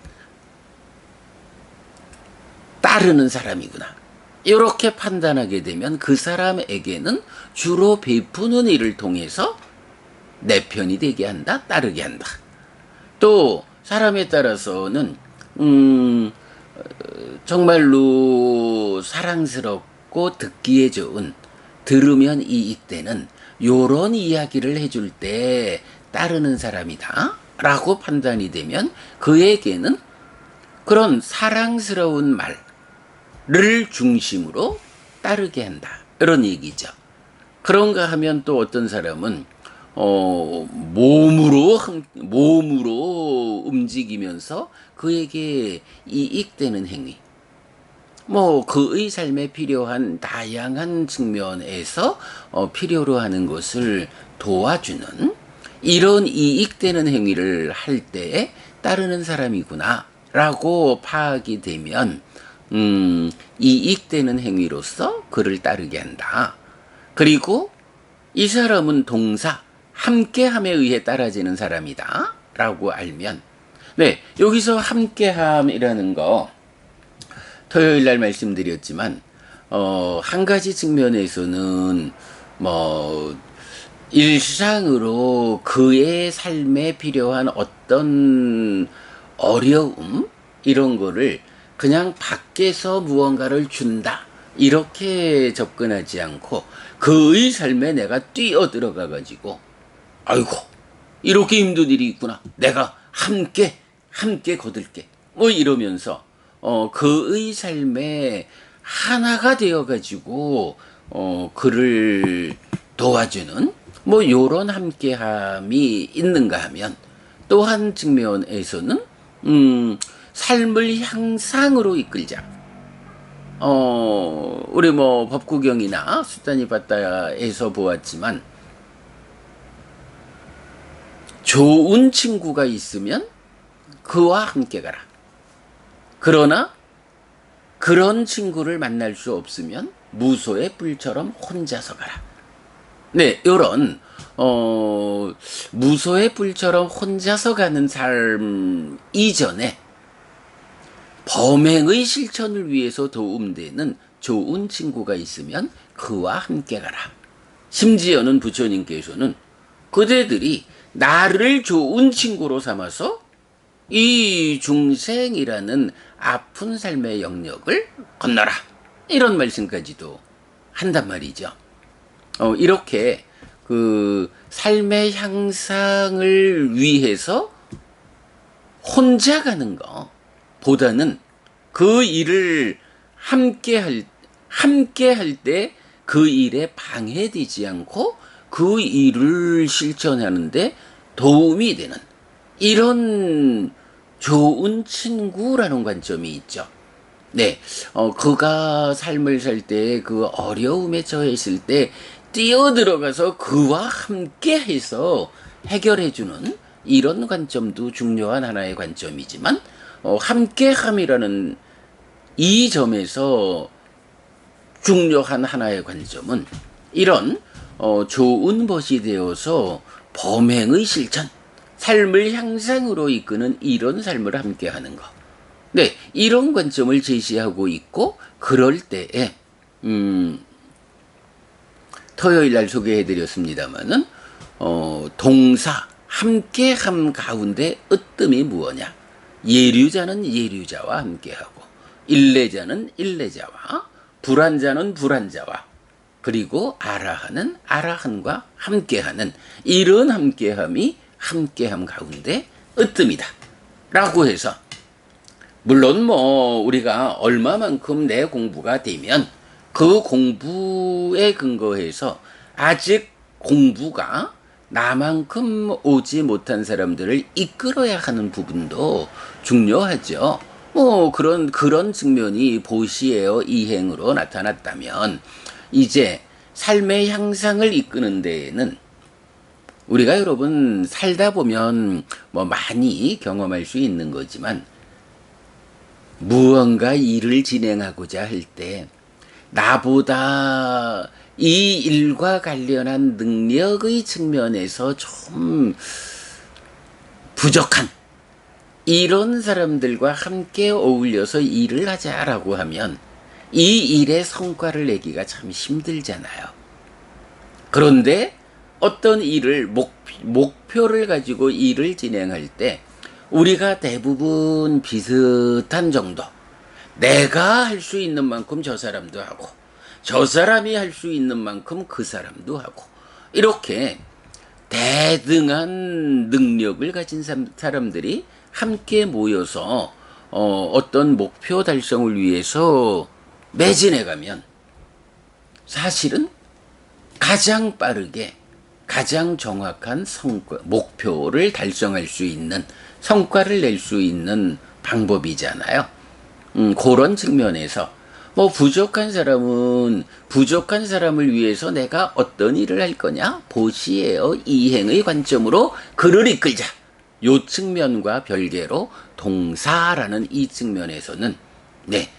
따르는 사람이구나. 이렇게 판단하게 되면 그 사람에게는 주로 베푸는 일을 통해서 내 편이 되게 한다, 따르게 한다. 또 사람에 따라서는 정말로 사랑스럽고 듣기에 좋은, 들으면 이익되는 요런 이야기를 해줄 때 따르는 사람이다 라고 판단이 되면 그에게는 그런 사랑스러운 말을 중심으로 따르게 한다, 이런 얘기죠. 그런가 하면 또 어떤 사람은 몸으로 움직이면서 그에게 이익되는 행위. 뭐 그의 삶에 필요한 다양한 측면에서 필요로 하는 것을 도와주는 이런 이익되는 행위를 할 때에 따르는 사람이구나라고 파악이 되면 이익되는 행위로서 그를 따르게 한다. 그리고 이 사람은 동사 함께함에 의해 따라지는 사람이다 라고 알면, 네, 여기서 함께함이라는 거 토요일 날 말씀드렸지만 한 가지 측면에서는 뭐 일상으로 그의 삶에 필요한 어떤 어려움 이런 거를 그냥 밖에서 무언가를 준다 이렇게 접근하지 않고 그의 삶에 내가 뛰어 들어가 가지고 아이고 이렇게 힘든 일이 있구나 내가 함께 거둘게 뭐 이러면서 그의 삶에 하나가 되어 가지고 그를 도와주는 뭐 요런 함께함이 있는가 하면 또 한 측면에서는 삶을 향상으로 이끌자. 우리 뭐 법구경이나 수단이 바다에서 보았지만 좋은 친구가 있으면 그와 함께 가라. 그러나 그런 친구를 만날 수 없으면 무소의 뿔처럼 혼자서 가라. 네, 요런 무소의 뿔처럼 혼자서 가는 삶 이전에 범행의 실천을 위해서 도움되는 좋은 친구가 있으면 그와 함께 가라. 심지어는 부처님께서는 그대들이 나를 좋은 친구로 삼아서 이 중생이라는 아픈 삶의 영역을 건너라. 이런 말씀까지도 한단 말이죠. 이렇게 그 삶의 향상을 위해서 혼자 가는 것보다는 그 일을 함께 할 때 그 일에 방해되지 않고 그 일을 실천하는데 도움이 되는 이런 좋은 친구라는 관점이 있죠. 네, 그가 삶을 살 때 그 어려움에 처했을 때 뛰어들어가서 그와 함께 해서 해결해주는 이런 관점도 중요한 하나의 관점이지만, 함께함이라는 이 점에서 중요한 하나의 관점은 이런 좋은 벗이 되어서 범행의 실천, 삶을 향상으로 이끄는 이런 삶을 함께하는 것. 네, 이런 관점을 제시하고 있고 그럴 때에 토요일 날 소개해드렸습니다마는 동사 함께함 가운데 으뜸이 무엇냐? 예류자는 예류자와 함께하고 일례자는 일례자와 불안자는 불안자와 그리고 아라한은 아라한과 함께하는 이런 함께함이 함께함 가운데 으뜸이다 라고 해서, 물론 뭐 우리가 얼마만큼 내 공부가 되면 그 공부에 근거해서 아직 공부가 나만큼 오지 못한 사람들을 이끌어야 하는 부분도 중요하죠. 뭐 그런 측면이 보시에어 이행으로 나타났다면 이제 삶의 향상을 이끄는 데에는 우리가 여러분 살다 보면 뭐 많이 경험할 수 있는 거지만 무언가 일을 진행하고자 할 때 나보다 이 일과 관련한 능력의 측면에서 좀 부족한 이런 사람들과 함께 어울려서 일을 하자라고 하면 이 일의 성과를 내기가 참 힘들잖아요. 그런데 어떤 일을 목표를 가지고 일을 진행할 때 우리가 대부분 비슷한 정도, 내가 할 수 있는 만큼 저 사람도 하고 저 사람이 할 수 있는 만큼 그 사람도 하고 이렇게 대등한 능력을 가진 사람들이 함께 모여서 어떤 목표 달성을 위해서 매진해 가면 사실은 가장 빠르게 가장 정확한 성과, 목표를 달성할 수 있는, 성과를 낼 수 있는 방법이잖아요. 그런 측면에서 뭐 부족한 사람은 부족한 사람을 위해서 내가 어떤 일을 할 거냐? 보시에요. 이행의 관점으로 그를 이끌자. 요 측면과 별개로 동사라는 이 측면에서는 네,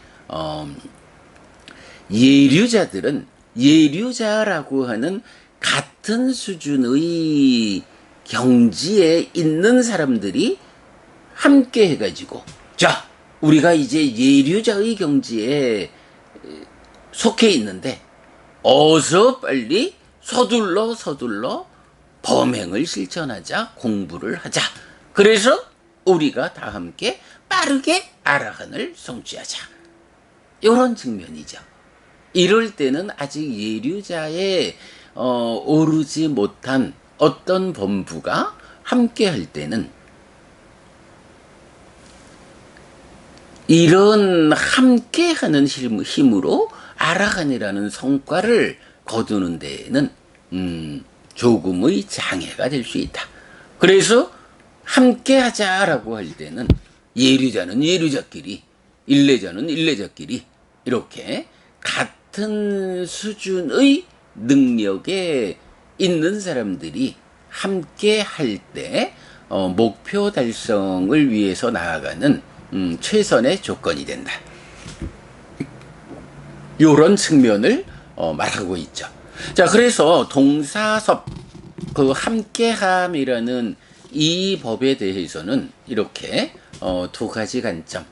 예류자들은 예류자라고 하는 같은 수준의 경지에 있는 사람들이 함께 해가지고 자, 우리가 이제 예류자의 경지에 속해 있는데 어서 빨리 서둘러 범행을 실천하자, 공부를 하자. 그래서 우리가 다 함께 빠르게 아라한을 성취하자. 이런 측면이죠. 이럴 때는 아직 예류자에 오르지 못한 어떤 범부가 함께 할 때는 이런 함께하는 힘으로 아라한이라는 성과를 거두는 데에는 조금의 장애가 될 수 있다. 그래서 함께하자라고 할 때는 예류자는 예류자끼리, 일례자는 일례자끼리 이렇게 같은 수준의 능력에 있는 사람들이 함께 할 때 목표 달성을 위해서 나아가는 최선의 조건이 된다. 요런 측면을 말하고 있죠. 자, 그래서 동사섭, 그 함께함이라는 이 법에 대해서는 이렇게 두 가지 관점.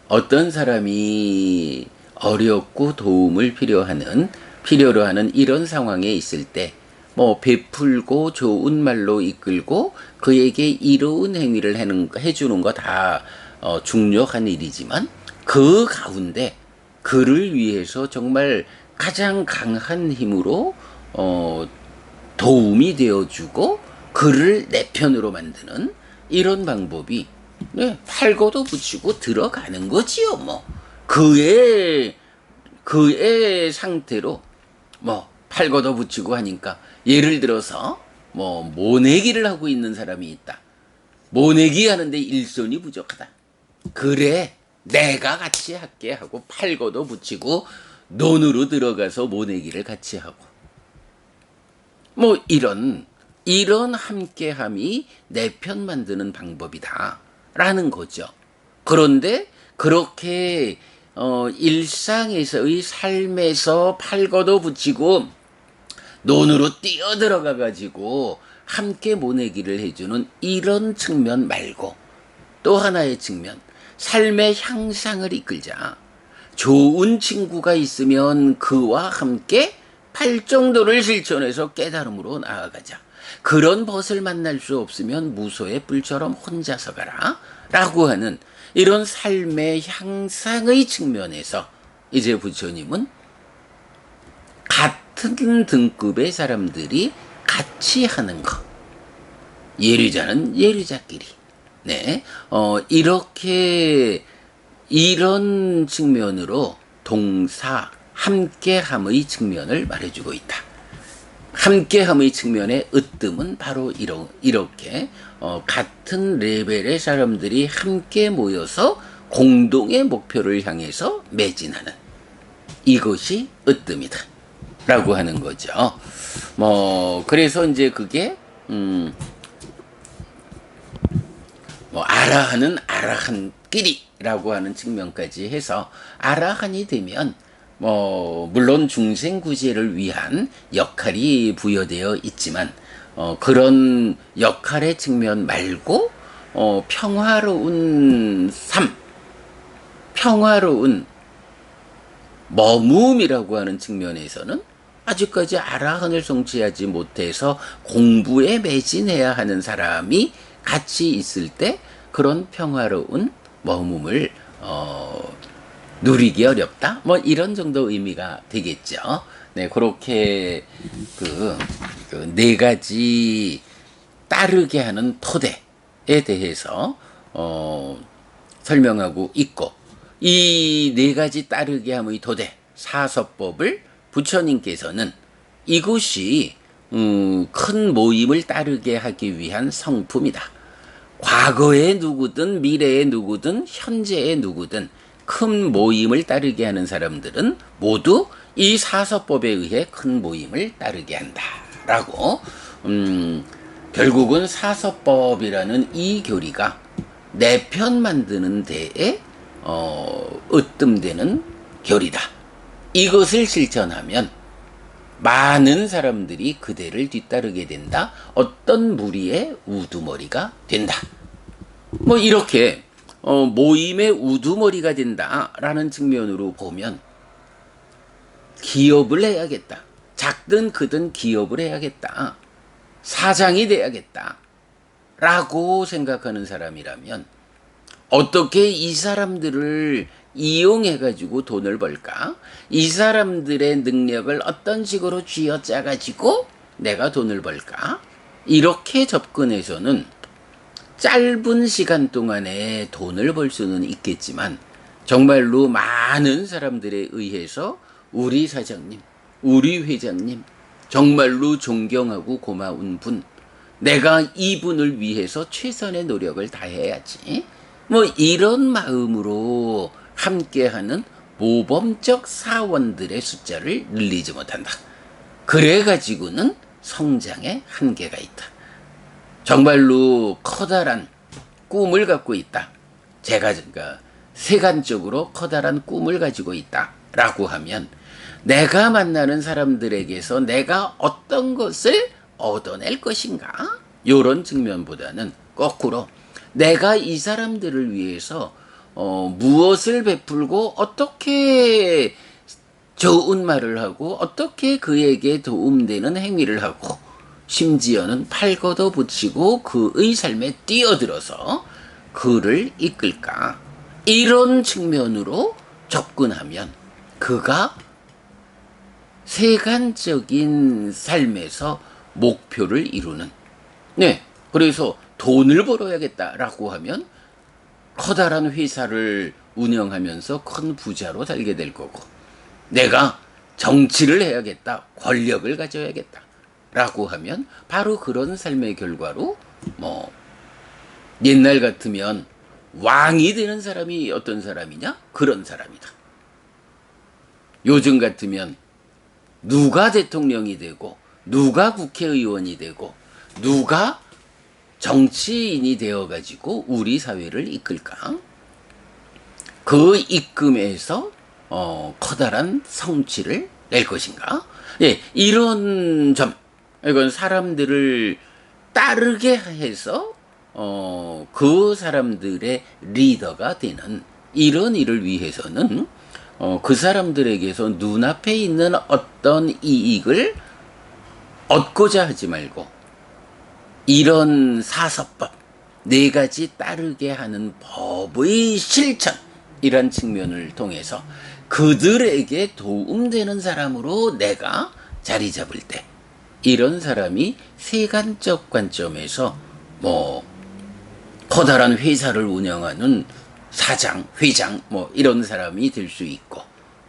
어떤 사람이 어렵고 도움을 필요로 하는 이런 상황에 있을 때, 뭐 베풀고 좋은 말로 이끌고 그에게 이로운 행위를 해주는 거 다 중요한 일이지만 그 가운데 그를 위해서 정말 가장 강한 힘으로 도움이 되어주고 그를 내 편으로 만드는 이런 방법이 팔고도 붙이고 들어가는 거지요. 뭐 그의 상태로 뭐 팔고도 붙이고 하니까 예를 들어서 뭐 모내기를 하고 있는 사람이 있다. 모내기 하는데 일손이 부족하다. 그래, 내가 같이 할게 하고 팔고도 붙이고 논으로 들어가서 모내기를 같이 하고 뭐 이런 함께함이 내 편 만드는 방법이다 라는 거죠. 그런데 그렇게 일상에서의 삶에서 팔고도 붙이고 논으로 뛰어들어가 가지고 함께 모내기를 해주는 이런 측면 말고 또 하나의 측면, 삶의 향상을 이끌자. 좋은 친구가 있으면 그와 함께 팔정도를 실천해서 깨달음으로 나아가자. 그런 벗을 만날 수 없으면 무소의 뿔처럼 혼자서 가라 라고 하는 이런 삶의 향상의 측면에서 이제 부처님은 같은 등급의 사람들이 같이 하는 것, 예류자는 예류자끼리 네, 이렇게 이런 측면으로 동사 함께함의 측면을 말해주고 있다. 함께함의 측면의 으뜸은 바로 이렇게 같은 레벨의 사람들이 함께 모여서 공동의 목표를 향해서 매진하는 이것이 으뜸이다 라고 하는 거죠. 뭐 그래서 이제 그게 뭐 아라한은 아라한끼리라고 하는 측면까지 해서 아라한이 되면 뭐 물론 중생구제를 위한 역할이 부여되어 있지만 그런 역할의 측면 말고 평화로운 삶, 평화로운 머무음이라고 하는 측면에서는 아직까지 아라한을 성취하지 못해서 공부에 매진해야 하는 사람이 같이 있을 때 그런 평화로운 머무음을 누리기 어렵다. 뭐 이런 정도 의미가 되겠죠. 네, 그렇게 그 네 가지 따르게 하는 토대에 대해서 설명하고 있고 이 네 가지 따르게 함의 토대 사서법을 부처님께서는 이것이 큰 모임을 따르게 하기 위한 성품이다. 과거의 누구든 미래의 누구든 현재의 누구든 큰 모임을 따르게 하는 사람들은 모두 이 사서법에 의해 큰 모임을 따르게 한다. 라고 결국은 사서법이라는 이 교리가 내 편 만드는 데에 으뜸되는 교리다. 이것을 실천하면 많은 사람들이 그대를 뒤따르게 된다. 어떤 무리의 우두머리가 된다. 뭐 이렇게 모임의 우두머리가 된다라는 측면으로 보면 기업을 해야겠다. 작든 크든 기업을 해야겠다. 사장이 돼야겠다. 라고 생각하는 사람이라면 어떻게 이 사람들을 이용해가지고 돈을 벌까? 이 사람들의 능력을 어떤 식으로 쥐어짜가지고 내가 돈을 벌까? 이렇게 접근해서는 짧은 시간 동안에 돈을 벌 수는 있겠지만 정말로 많은 사람들에 의해서 우리 사장님, 우리 회장님, 정말로 존경하고 고마운 분, 내가 이분을 위해서 최선의 노력을 다해야지. 뭐 이런 마음으로 함께하는 모범적 사원들의 숫자를 늘리지 못한다. 그래가지고는 성장에 한계가 있다. 정말로 커다란 꿈을 갖고 있다. 제가 세간적으로 커다란 꿈을 가지고 있다. 라고 하면 내가 만나는 사람들에게서 내가 어떤 것을 얻어낼 것인가? 이런 측면보다는 거꾸로 내가 이 사람들을 위해서 무엇을 베풀고 어떻게 좋은 말을 하고 어떻게 그에게 도움되는 행위를 하고 심지어는 팔 걷어 붙이고 그의 삶에 뛰어들어서 그를 이끌까? 이런 측면으로 접근하면 그가 세간적인 삶에서 목표를 이루는, 네, 그래서 돈을 벌어야겠다라고 하면 커다란 회사를 운영하면서 큰 부자로 살게 될 거고, 내가 정치를 해야겠다, 권력을 가져야겠다 라고 하면 바로 그런 삶의 결과로 뭐 옛날 같으면 왕이 되는 사람이 어떤 사람이냐? 그런 사람이다. 요즘 같으면 누가 대통령이 되고 누가 국회의원이 되고 누가 정치인이 되어가지고 우리 사회를 이끌까? 그 입금에서 커다란 성취를 낼 것인가? 예, 이런 점, 이건 사람들을 따르게 해서 그 사람들의 리더가 되는 이런 일을 위해서는 그 사람들에게서 눈앞에 있는 어떤 이익을 얻고자 하지 말고 이런 사서법, 네 가지 따르게 하는 법의 실천, 이런 측면을 통해서 그들에게 도움되는 사람으로 내가 자리 잡을 때 이런 사람이 세간적 관점에서 뭐 커다란 회사를 운영하는 사장, 회장 뭐 이런 사람이 될 수 있고,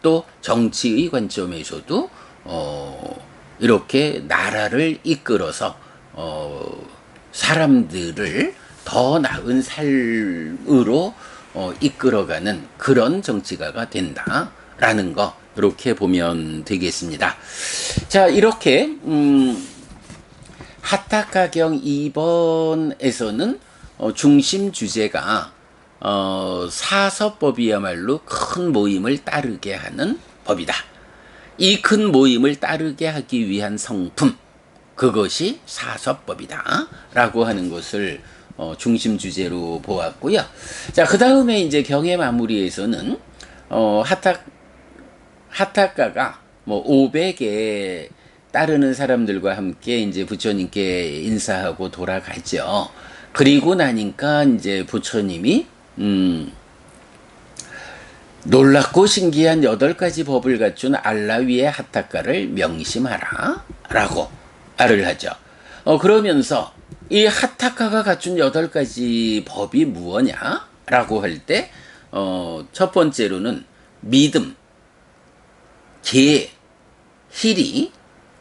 또 정치의 관점에서도 이렇게 나라를 이끌어서 사람들을 더 나은 삶으로 이끌어가는 그런 정치가가 된다라는 거, 이렇게 보면 되겠습니다. 자, 이렇게 하타카경 2번에서는 중심 주제가 사서법이야말로 큰 모임을 따르게 하는 법이다. 이 큰 모임을 따르게 하기 위한 성품, 그것이 사서법이다 라고 하는 것을 중심 주제로 보았고요. 자, 그 다음에 이제 경의 마무리에서는 하타카가 뭐 500에 따르는 사람들과 함께 이제 부처님께 인사하고 돌아가죠. 그리고 나니까 이제 부처님이 놀랍고 신기한 8가지 법을 갖춘 알라위의 하타카를 명심하라 라고 말을 하죠. 그러면서 이 하타카가 갖춘 8가지 법이 무엇냐 라고 할 때 첫 번째로는 믿음, 계, 희리,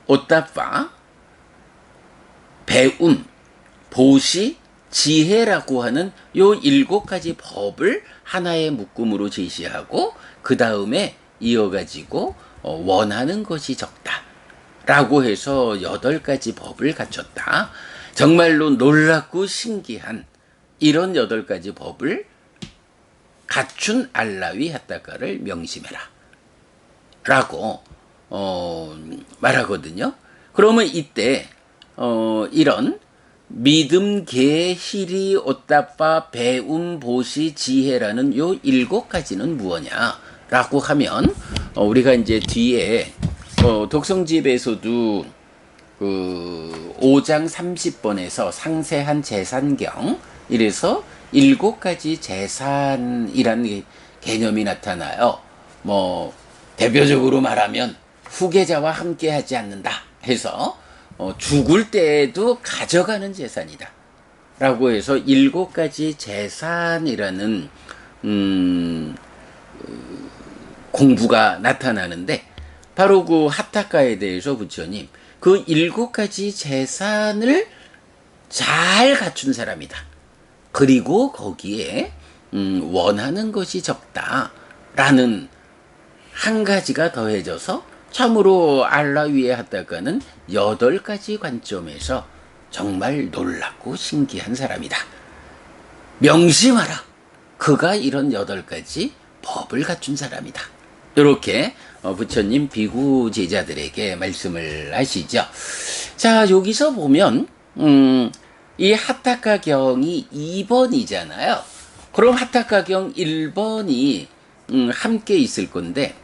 오따파, 배움, 보시, 지혜라고 하는 요 7가지 법을 하나의 묶음으로 제시하고 그 다음에 이어가지고 원하는 것이 적다 라고 해서 8가지 법을 갖췄다. 정말로 놀랍고 신기한 이런 8가지 법을 갖춘 알라위 핫다카를 명심해라 라고 말하거든요. 그러면 이때 이런 믿음, 계, 희리, 오따빠, 배움, 보시, 지혜라는 요 7가지는 무엇냐 라고 하면 우리가 이제 뒤에 독성집에서도 그 5장 30번에서 상세한 재산경 이래서 7가지 재산이라는 개념이 나타나요. 뭐 대표적으로 말하면 후계자와 함께 하지 않는다 해서 죽을 때에도 가져가는 재산이다 라고 해서 7가지 재산이라는 공부가 나타나는데 바로 그 핫타카에 대해서 부처님 그 7가지 재산을 잘 갖춘 사람이다. 그리고 거기에 원하는 것이 적다라는 한 가지가 더해져서 참으로 알라위의 핫다카는 8가지 관점에서 정말 놀랍고 신기한 사람이다. 명심하라. 그가 이런 8가지 법을 갖춘 사람이다. 이렇게 부처님 비구 제자들에게 말씀을 하시죠. 자, 여기서 보면 이 핫타카경이 2번이잖아요. 그럼 핫타카경 1번이 함께 있을 건데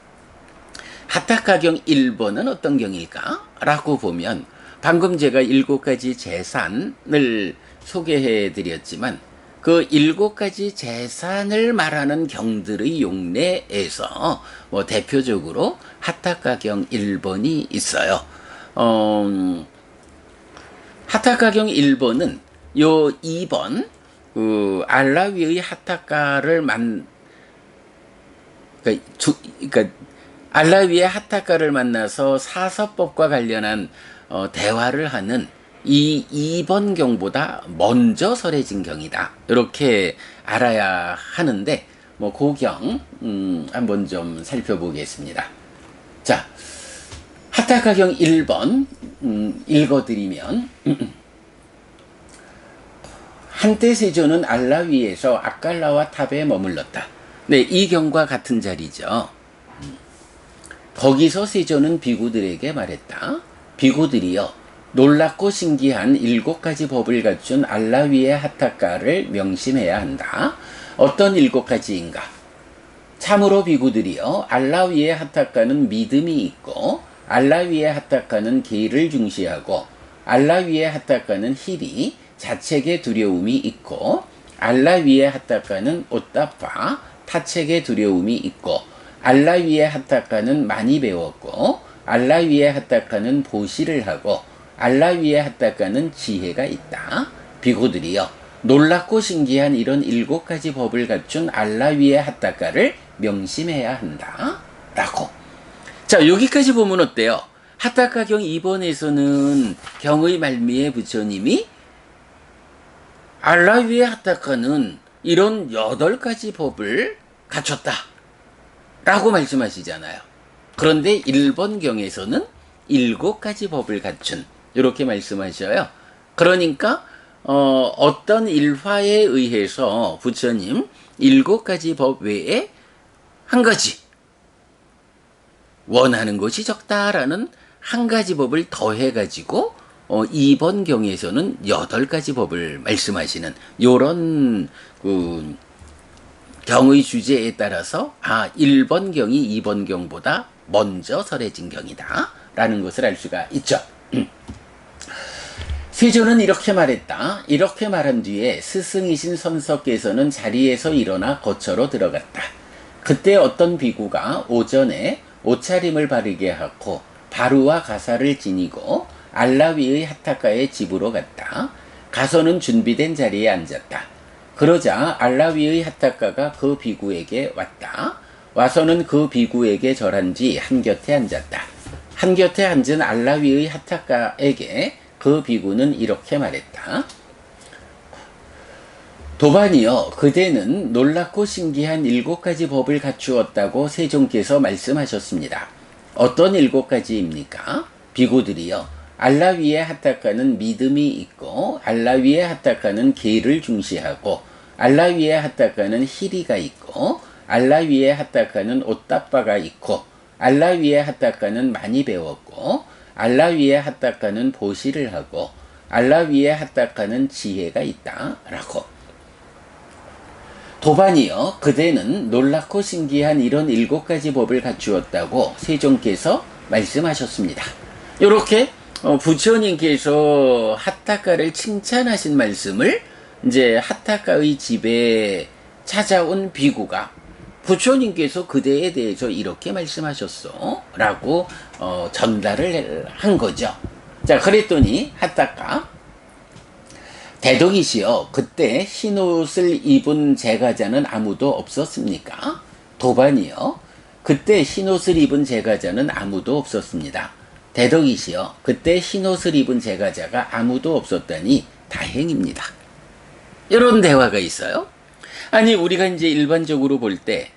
핫타카경 1번은 어떤 경일까? 라고 보면 방금 제가 7가지 재산을 소개해 드렸지만 그 7가지 재산을 말하는 경들의 용례에서 뭐 대표적으로 핫타카경 1번이 있어요. 핫타카경 1번은 요 2번 그 알라위의 핫타카를 그러니까 알라위의 핫타카를 만나서 사서법과 관련한 대화를 하는 이 2번 경보다 먼저 설해진 경이다. 이렇게 알아야 하는데 뭐 그 경 한번 좀 살펴보겠습니다. 자, 핫타카경 1번 읽어드리면 한때 세존은 알라위에서 아칼라와 탑에 머물렀다. 네, 이 경과 같은 자리죠. 거기서 세존은 비구들에게 말했다. 비구들이여, 놀랍고 신기한 7가지 법을 갖춘 알라위의 핫타카를 명심해야 한다. 어떤 7가지인가? 참으로 비구들이여, 알라위의 핫타카는 믿음이 있고, 알라위의 핫타카는 계를 중시하고, 알라위의 핫타카는 힐이 자책의 두려움이 있고, 알라위의 핫타카는 오따파 타책의 두려움이 있고, 알라위의 핫타카는 많이 배웠고, 알라위의 핫타카는 보시를 하고, 알라위의 핫타카는 지혜가 있다. 비구들이여, 놀랍고 신기한 이런 7가지 법을 갖춘 알라위의 핫타카를 명심해야 한다. 라고. 자, 여기까지 보면 어때요? 핫타카경 2번에서는 경의 말미에 부처님이 알라위의 핫타카는 이런 8가지 법을 갖췄다 라고 말씀하시잖아요. 그런데 1번 경에서는 7가지 법을 갖춘 이렇게 말씀하셔요. 그러니까 어떤 일화에 의해서 부처님 7가지 법 외에 한 가지 원하는 것이 적다라는 한 가지 법을 더해가지고 2번 경에서는 8가지 법을 말씀하시는 요런 그 경의 주제에 따라서 1번 경이 2번 경보다 먼저 설해진 경이다 라는 것을 알 수가 있죠. 세존은 이렇게 말했다. 이렇게 말한 뒤에 스승이신 선석께서는 자리에서 일어나 거처로 들어갔다. 그때 어떤 비구가 오전에 옷차림을 바르게 하고 바루와 가사를 지니고 알라위의 핫타카의 집으로 갔다. 가서는 준비된 자리에 앉았다. 그러자 알라위의 핫타카가 그 비구에게 왔다. 와서는 그 비구에게 절한 뒤 한곁에 앉았다. 한곁에 앉은 알라위의 핫타카에게 그 비구는 이렇게 말했다. 도반이여, 그대는 놀랍고 신기한 7가지 법을 갖추었다고 세종께서 말씀하셨습니다. 어떤 7가지입니까? 비구들이여, 알라 위에 하타카는 믿음이 있고, 알라 위에 하타카는 계를 중시하고, 알라 위에 하타카는 희리가 있고, 알라 위에 하타카는 옷다빠가 있고, 알라 위에 하타카는 많이 배웠고, 알라 위에 하타카는 보시를 하고, 알라 위에 하타카는 지혜가 있다. 라고. 도반이여, 그대는 놀랍고 신기한 이런 7가지 법을 갖추었다고 세종께서 말씀하셨습니다. 이렇게 부처님께서 하타카를 칭찬하신 말씀을 이제 하타카의 집에 찾아온 비구가 부처님께서 그대에 대해서 이렇게 말씀하셨어 라고 전달을 한 거죠. 자, 그랬더니 하타카, 대덕이시여, 그때 흰옷을 입은 제가자는 아무도 없었습니까? 도반이여, 그때 흰옷을 입은 제가자는 아무도 없었습니다. 대덕이시여, 그때 흰옷을 입은 제가자가 아무도 없었다니 다행입니다. 이런 대화가 있어요. 아니, 우리가 이제 일반적으로 볼 때,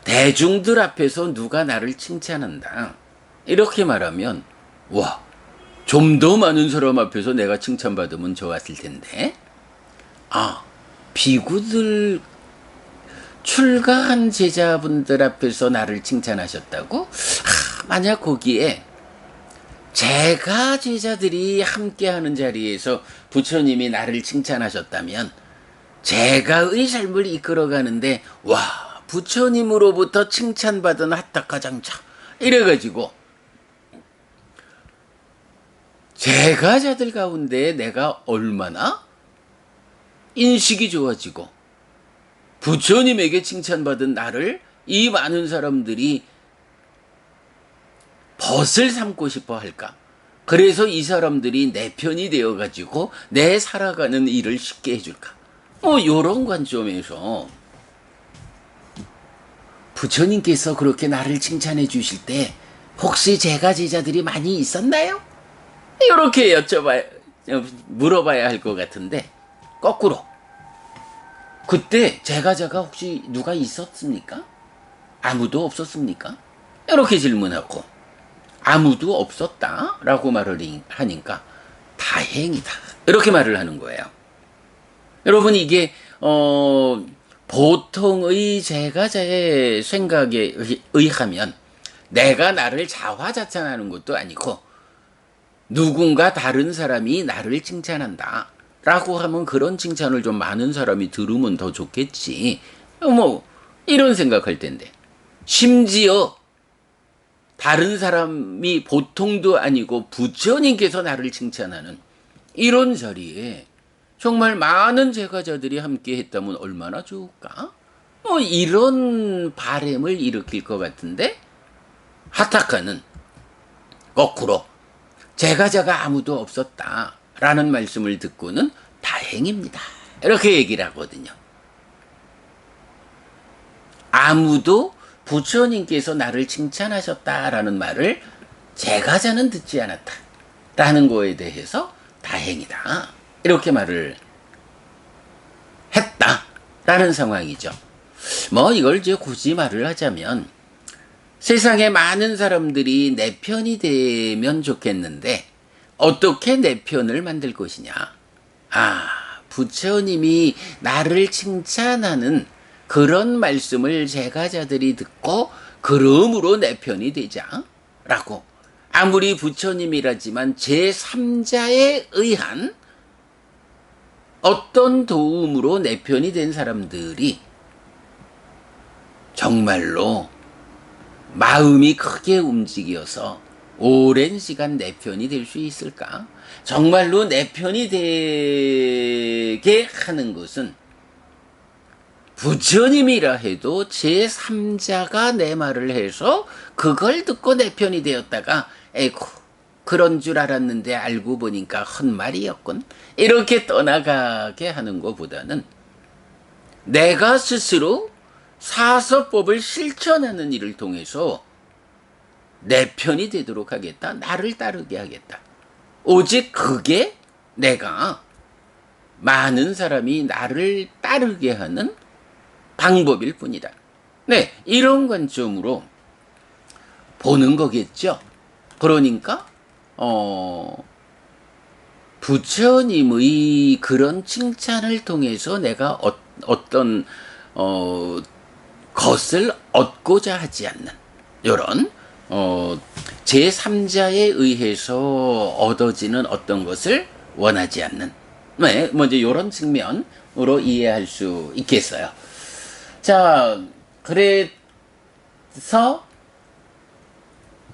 대중들 앞에서 누가 나를 칭찬한다. 이렇게 말하면, 와, 좀 더 많은 사람 앞에서 내가 칭찬받으면 좋았을 텐데, 비구들 출가한 제자분들 앞에서 나를 칭찬하셨다고? 만약 거기에 제가 제자들이 함께하는 자리에서 부처님이 나를 칭찬하셨다면 제가의 삶을 이끌어가는데 와, 부처님으로부터 칭찬받은 하타카장차 이래가지고 제가자들 가운데 내가 얼마나 인식이 좋아지고 부처님에게 칭찬받은 나를 이 많은 사람들이 벗을 삼고 싶어 할까? 그래서 이 사람들이 내 편이 되어가지고 내 살아가는 일을 쉽게 해줄까? 요런 관점에서 부처님께서 그렇게 나를 칭찬해 주실 때 혹시 제가 제자들이 많이 있었나요? 이렇게 물어봐야 할 것 같은데 거꾸로 그때 제가자가 혹시 누가 있었습니까? 아무도 없었습니까? 이렇게 질문하고 아무도 없었다 라고 말을 하니까 다행이다 이렇게 말을 하는 거예요. 여러분, 이게 보통의 제가자의 생각에 의하면 내가 나를 자화자찬하는 것도 아니고 누군가 다른 사람이 나를 칭찬한다 라고 하면 그런 칭찬을 좀 많은 사람이 들으면 더 좋겠지, 이런 생각할 텐데, 심지어 다른 사람이 보통도 아니고 부처님께서 나를 칭찬하는 이런 자리에 정말 많은 제가자들이 함께 했다면 얼마나 좋을까? 이런 바램을 일으킬 것 같은데 하타카는 거꾸로 제가자가 아무도 없었다라는 말씀을 듣고는 다행입니다 이렇게 얘기를 하거든요. 아무도 부처님께서 나를 칭찬하셨다라는 말을 제가자는 듣지 않았다라는 거에 대해서 다행이다 이렇게 말을 했다라는 상황이죠. 이걸 이제 굳이 말을 하자면 세상에 많은 사람들이 내 편이 되면 좋겠는데 어떻게 내 편을 만들 것이냐? 부처님이 나를 칭찬하는 그런 말씀을 제가자들이 듣고 그러므로 내 편이 되자 라고, 아무리 부처님이라지만 제3자에 의한 어떤 도움으로 내 편이 된 사람들이 정말로 마음이 크게 움직여서 오랜 시간 내 편이 될 수 있을까? 정말로 내 편이 되게 하는 것은 부처님이라 해도 제3자가 내 말을 해서 그걸 듣고 내 편이 되었다가 에이구 그런 줄 알았는데 알고 보니까 헛말이었군 이렇게 떠나가게 하는 것보다는 내가 스스로 사서법을 실천하는 일을 통해서 내 편이 되도록 하겠다. 나를 따르게 하겠다. 오직 그게 내가 많은 사람이 나를 따르게 하는 방법일 뿐이다. 네, 이런 관점으로 보는 거겠죠. 그러니까 부처님의 그런 칭찬을 통해서 내가 어떤 것을 얻고자 하지 않는 이런 제3자에 의해서 얻어지는 어떤 것을 원하지 않는, 네, 먼저 이런 측면으로 이해할 수 있겠어요. 자, 그래서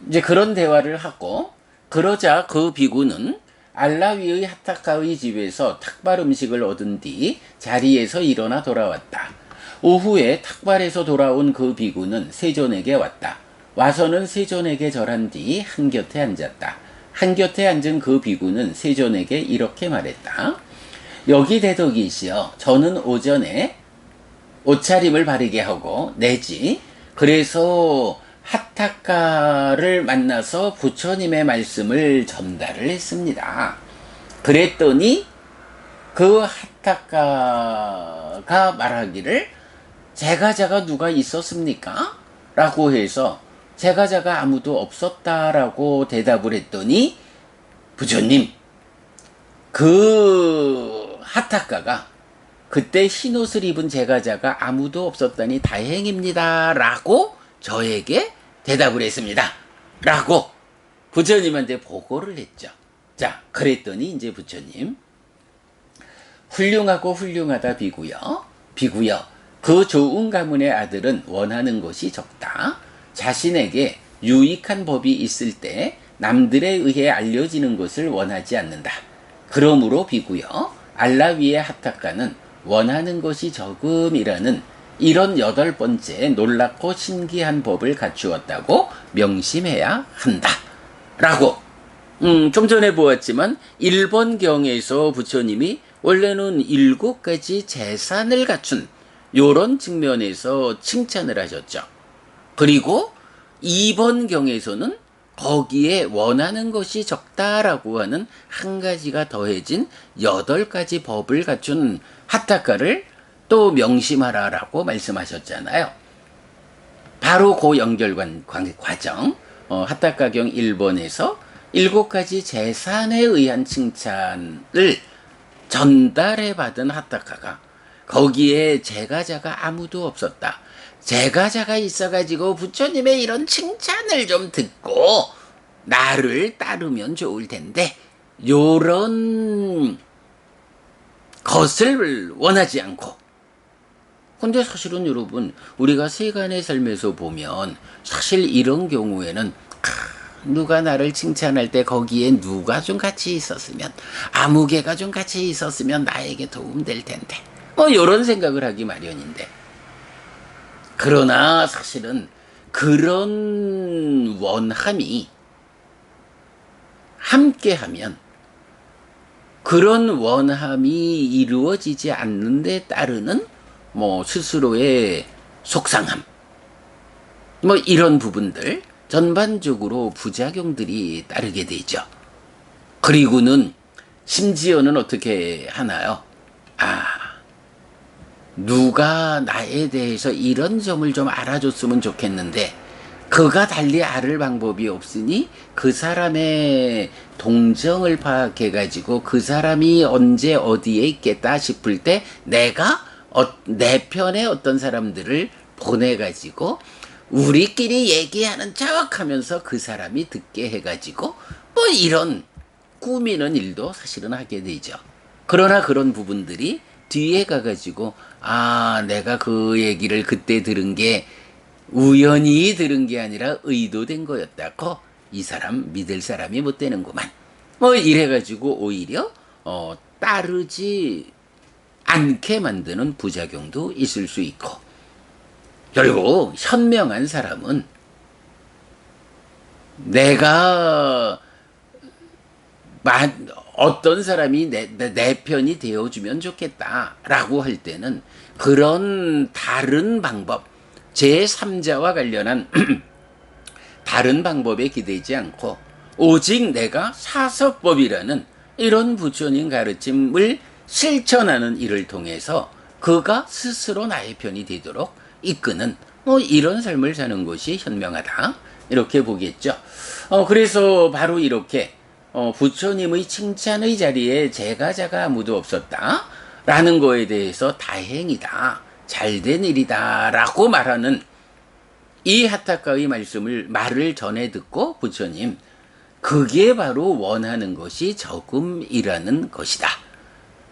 이제 그런 대화를 하고, 그러자 그 비구는 알라위의 하타카의 집에서 탁발 음식을 얻은 뒤 자리에서 일어나 돌아왔다. 오후에 탁발에서 돌아온 그 비구는 세존에게 왔다. 와서는 세존에게 절한 뒤 한곁에 앉았다. 한곁에 앉은 그 비구는 세존에게 이렇게 말했다. 여기 대덕이시여, 저는 오전에 옷차림을 바르게 하고 내지 그래서 하타카를 만나서 부처님의 말씀을 전달을 했습니다. 그랬더니 그 하타카가 말하기를 제가자가 누가 있었습니까? 라고 해서 제가자가 아무도 없었다라고 대답을 했더니 부처님, 그 하타카가 그때 흰옷을 입은 제가자가 아무도 없었다니 다행입니다 라고 저에게 대답을 했습니다 라고 부처님한테 보고를 했죠. 자, 그랬더니 이제 부처님, 훌륭하고 훌륭하다 비구여. 비구여, 그 좋은 가문의 아들은 원하는 것이 적다. 자신에게 유익한 법이 있을 때 남들에 의해 알려지는 것을 원하지 않는다. 그러므로 비구여, 알라위의 하타카는 원하는 것이 적음이라는 이런 8번째 놀랍고 신기한 법을 갖추었다고 명심해야 한다. 라고 좀 전에 보았지만 1번경에서 부처님이 원래는 7가지 재산을 갖춘 요런 측면에서 칭찬을 하셨죠. 그리고 2번경에서는 거기에 원하는 것이 적다라고 하는 한 가지가 더해진 8가지 법을 갖춘 하타카를 또 명심하라라고 말씀하셨잖아요. 바로 그 과정, 하타카경 1번에서 7가지 재산에 의한 칭찬을 전달해 받은 하타카가 거기에 제가자가 아무도 없었다. 제가자가 있어가지고 부처님의 이런 칭찬을 좀 듣고 나를 따르면 좋을 텐데 요런 것을 원하지 않고, 근데 사실은 여러분 우리가 세간의 삶에서 보면 사실 이런 경우에는 누가 나를 칭찬할 때 거기에 누가 좀 같이 있었으면, 아무개가 좀 같이 있었으면 나에게 도움될 텐데 이런 생각을 하기 마련인데, 그러나 사실은 그런 원함이 함께하면 그런 원함이 이루어지지 않는 데 따르는 스스로의 속상함, 이런 부분들 전반적으로 부작용들이 따르게 되죠. 그리고는 심지어는 어떻게 하나요? 누가 나에 대해서 이런 점을 좀 알아줬으면 좋겠는데 그가 달리 알을 방법이 없으니 그 사람의 동정을 파악해가지고 그 사람이 언제 어디에 있겠다 싶을 때 내가 내 편에 어떤 사람들을 보내가지고 우리끼리 얘기하는 척 하면서 그 사람이 듣게 해가지고 이런 꾸미는 일도 사실은 하게 되죠. 그러나 그런 부분들이 뒤에 가가지고 내가 그 얘기를 그때 들은 게 우연히 들은 게 아니라 의도된 거였다고 이 사람 믿을 사람이 못 되는구만 이래가지고 오히려 따르지 않게 만드는 부작용도 있을 수 있고, 결국 현명한 사람은 내가 어떤 사람이 내 편이 되어주면 좋겠다라고 할 때는 그런 다른 방법, 제3자와 관련한 다른 방법에 기대지 않고 오직 내가 사서법이라는 이런 부처님 가르침을 실천하는 일을 통해서 그가 스스로 나의 편이 되도록 이끄는 이런 삶을 사는 것이 현명하다. 이렇게 보겠죠. 그래서 바로 이렇게 부처님의 칭찬의 자리에 제가자가 아무도 없었다. 라는 거에 대해서 다행이다. 잘된 일이다. 라고 말하는 이 하타카의 말을 전해 듣고 부처님, 그게 바로 원하는 것이 적음이라는 것이다.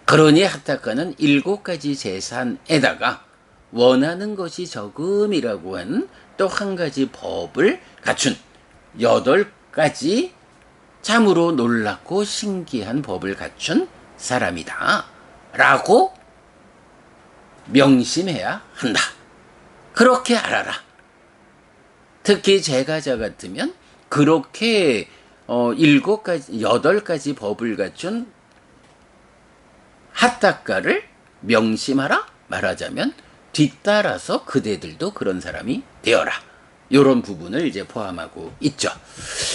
그러니 하타카는 7가지 재산에다가 원하는 것이 적음이라고 하는 또 한 가지 법을 갖춘 8가지 참으로 놀랍고 신기한 법을 갖춘 사람이다. 라고 명심해야 한다. 그렇게 알아라. 특히 제가자 같으면 그렇게 8가지 법을 갖춘 하타카를 명심하라 말하자면 뒤따라서 그대들도 그런 사람이 되어라. 이런 부분을 이제 포함하고 있죠.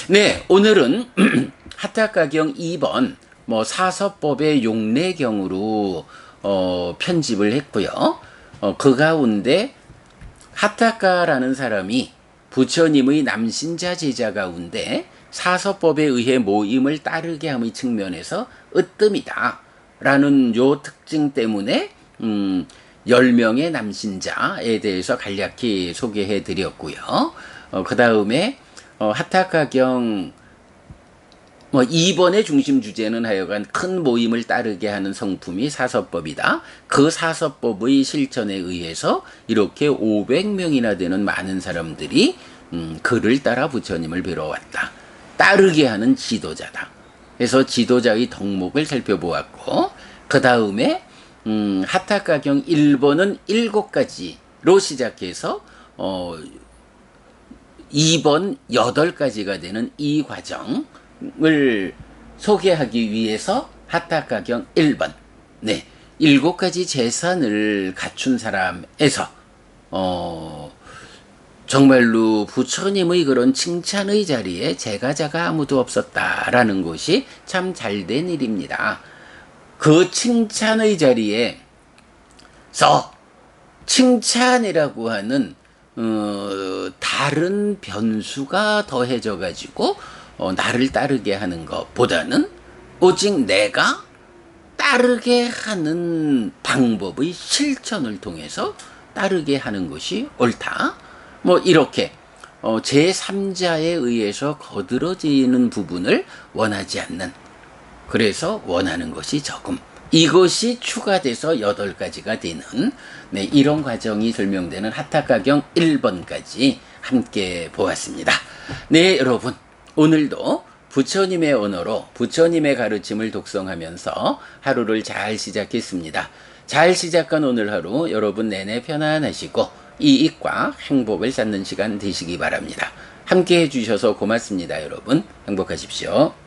네, 오늘은 하타카경 2번 사서법의 용례경으로 편집을 했고요. 그 가운데 하타카라는 사람이 부처님의 남신자 제자 가운데 사서법에 의해 모임을 따르게 함의 측면에서 으뜸이다. 라는 요 특징 때문에 10명의 남신자에 대해서 간략히 소개해 드렸고요. 그 다음에 하타카경 2번의 중심 주제는 하여간 큰 모임을 따르게 하는 성품이 사서법이다. 그 사서법의 실천에 의해서 이렇게 500명이나 되는 많은 사람들이 그를 따라 부처님을 뵈러 왔다. 따르게 하는 지도자다. 그래서 지도자의 덕목을 살펴보았고 그 다음에 하타카경 1번은 7가지로 시작해서 2번 8가지가 되는 이 과정을 소개하기 위해서 하타카경 1번 7가지 재산을 갖춘 사람에서 정말로 부처님의 그런 칭찬의 자리에 제가자가 아무도 없었다라는 것이 참 잘된 일입니다. 그 칭찬의 자리에서 칭찬이라고 하는 다른 변수가 더해져 가지고 나를 따르게 하는 것보다는 오직 내가 따르게 하는 방법의 실천을 통해서 따르게 하는 것이 옳다. 이렇게 제3자에 의해서 거들어지는 부분을 원하지 않는, 그래서 원하는 것이 적음, 이것이 추가돼서 8가지가 되는 이런 과정이 설명되는 하타카경 1번까지 함께 보았습니다. 네, 여러분, 오늘도 부처님의 언어로 부처님의 가르침을 독성하면서 하루를 잘 시작했습니다. 잘 시작한 오늘 하루 여러분 내내 편안하시고 이익과 행복을 쌓는 시간 되시기 바랍니다. 함께 해주셔서 고맙습니다. 여러분 행복하십시오.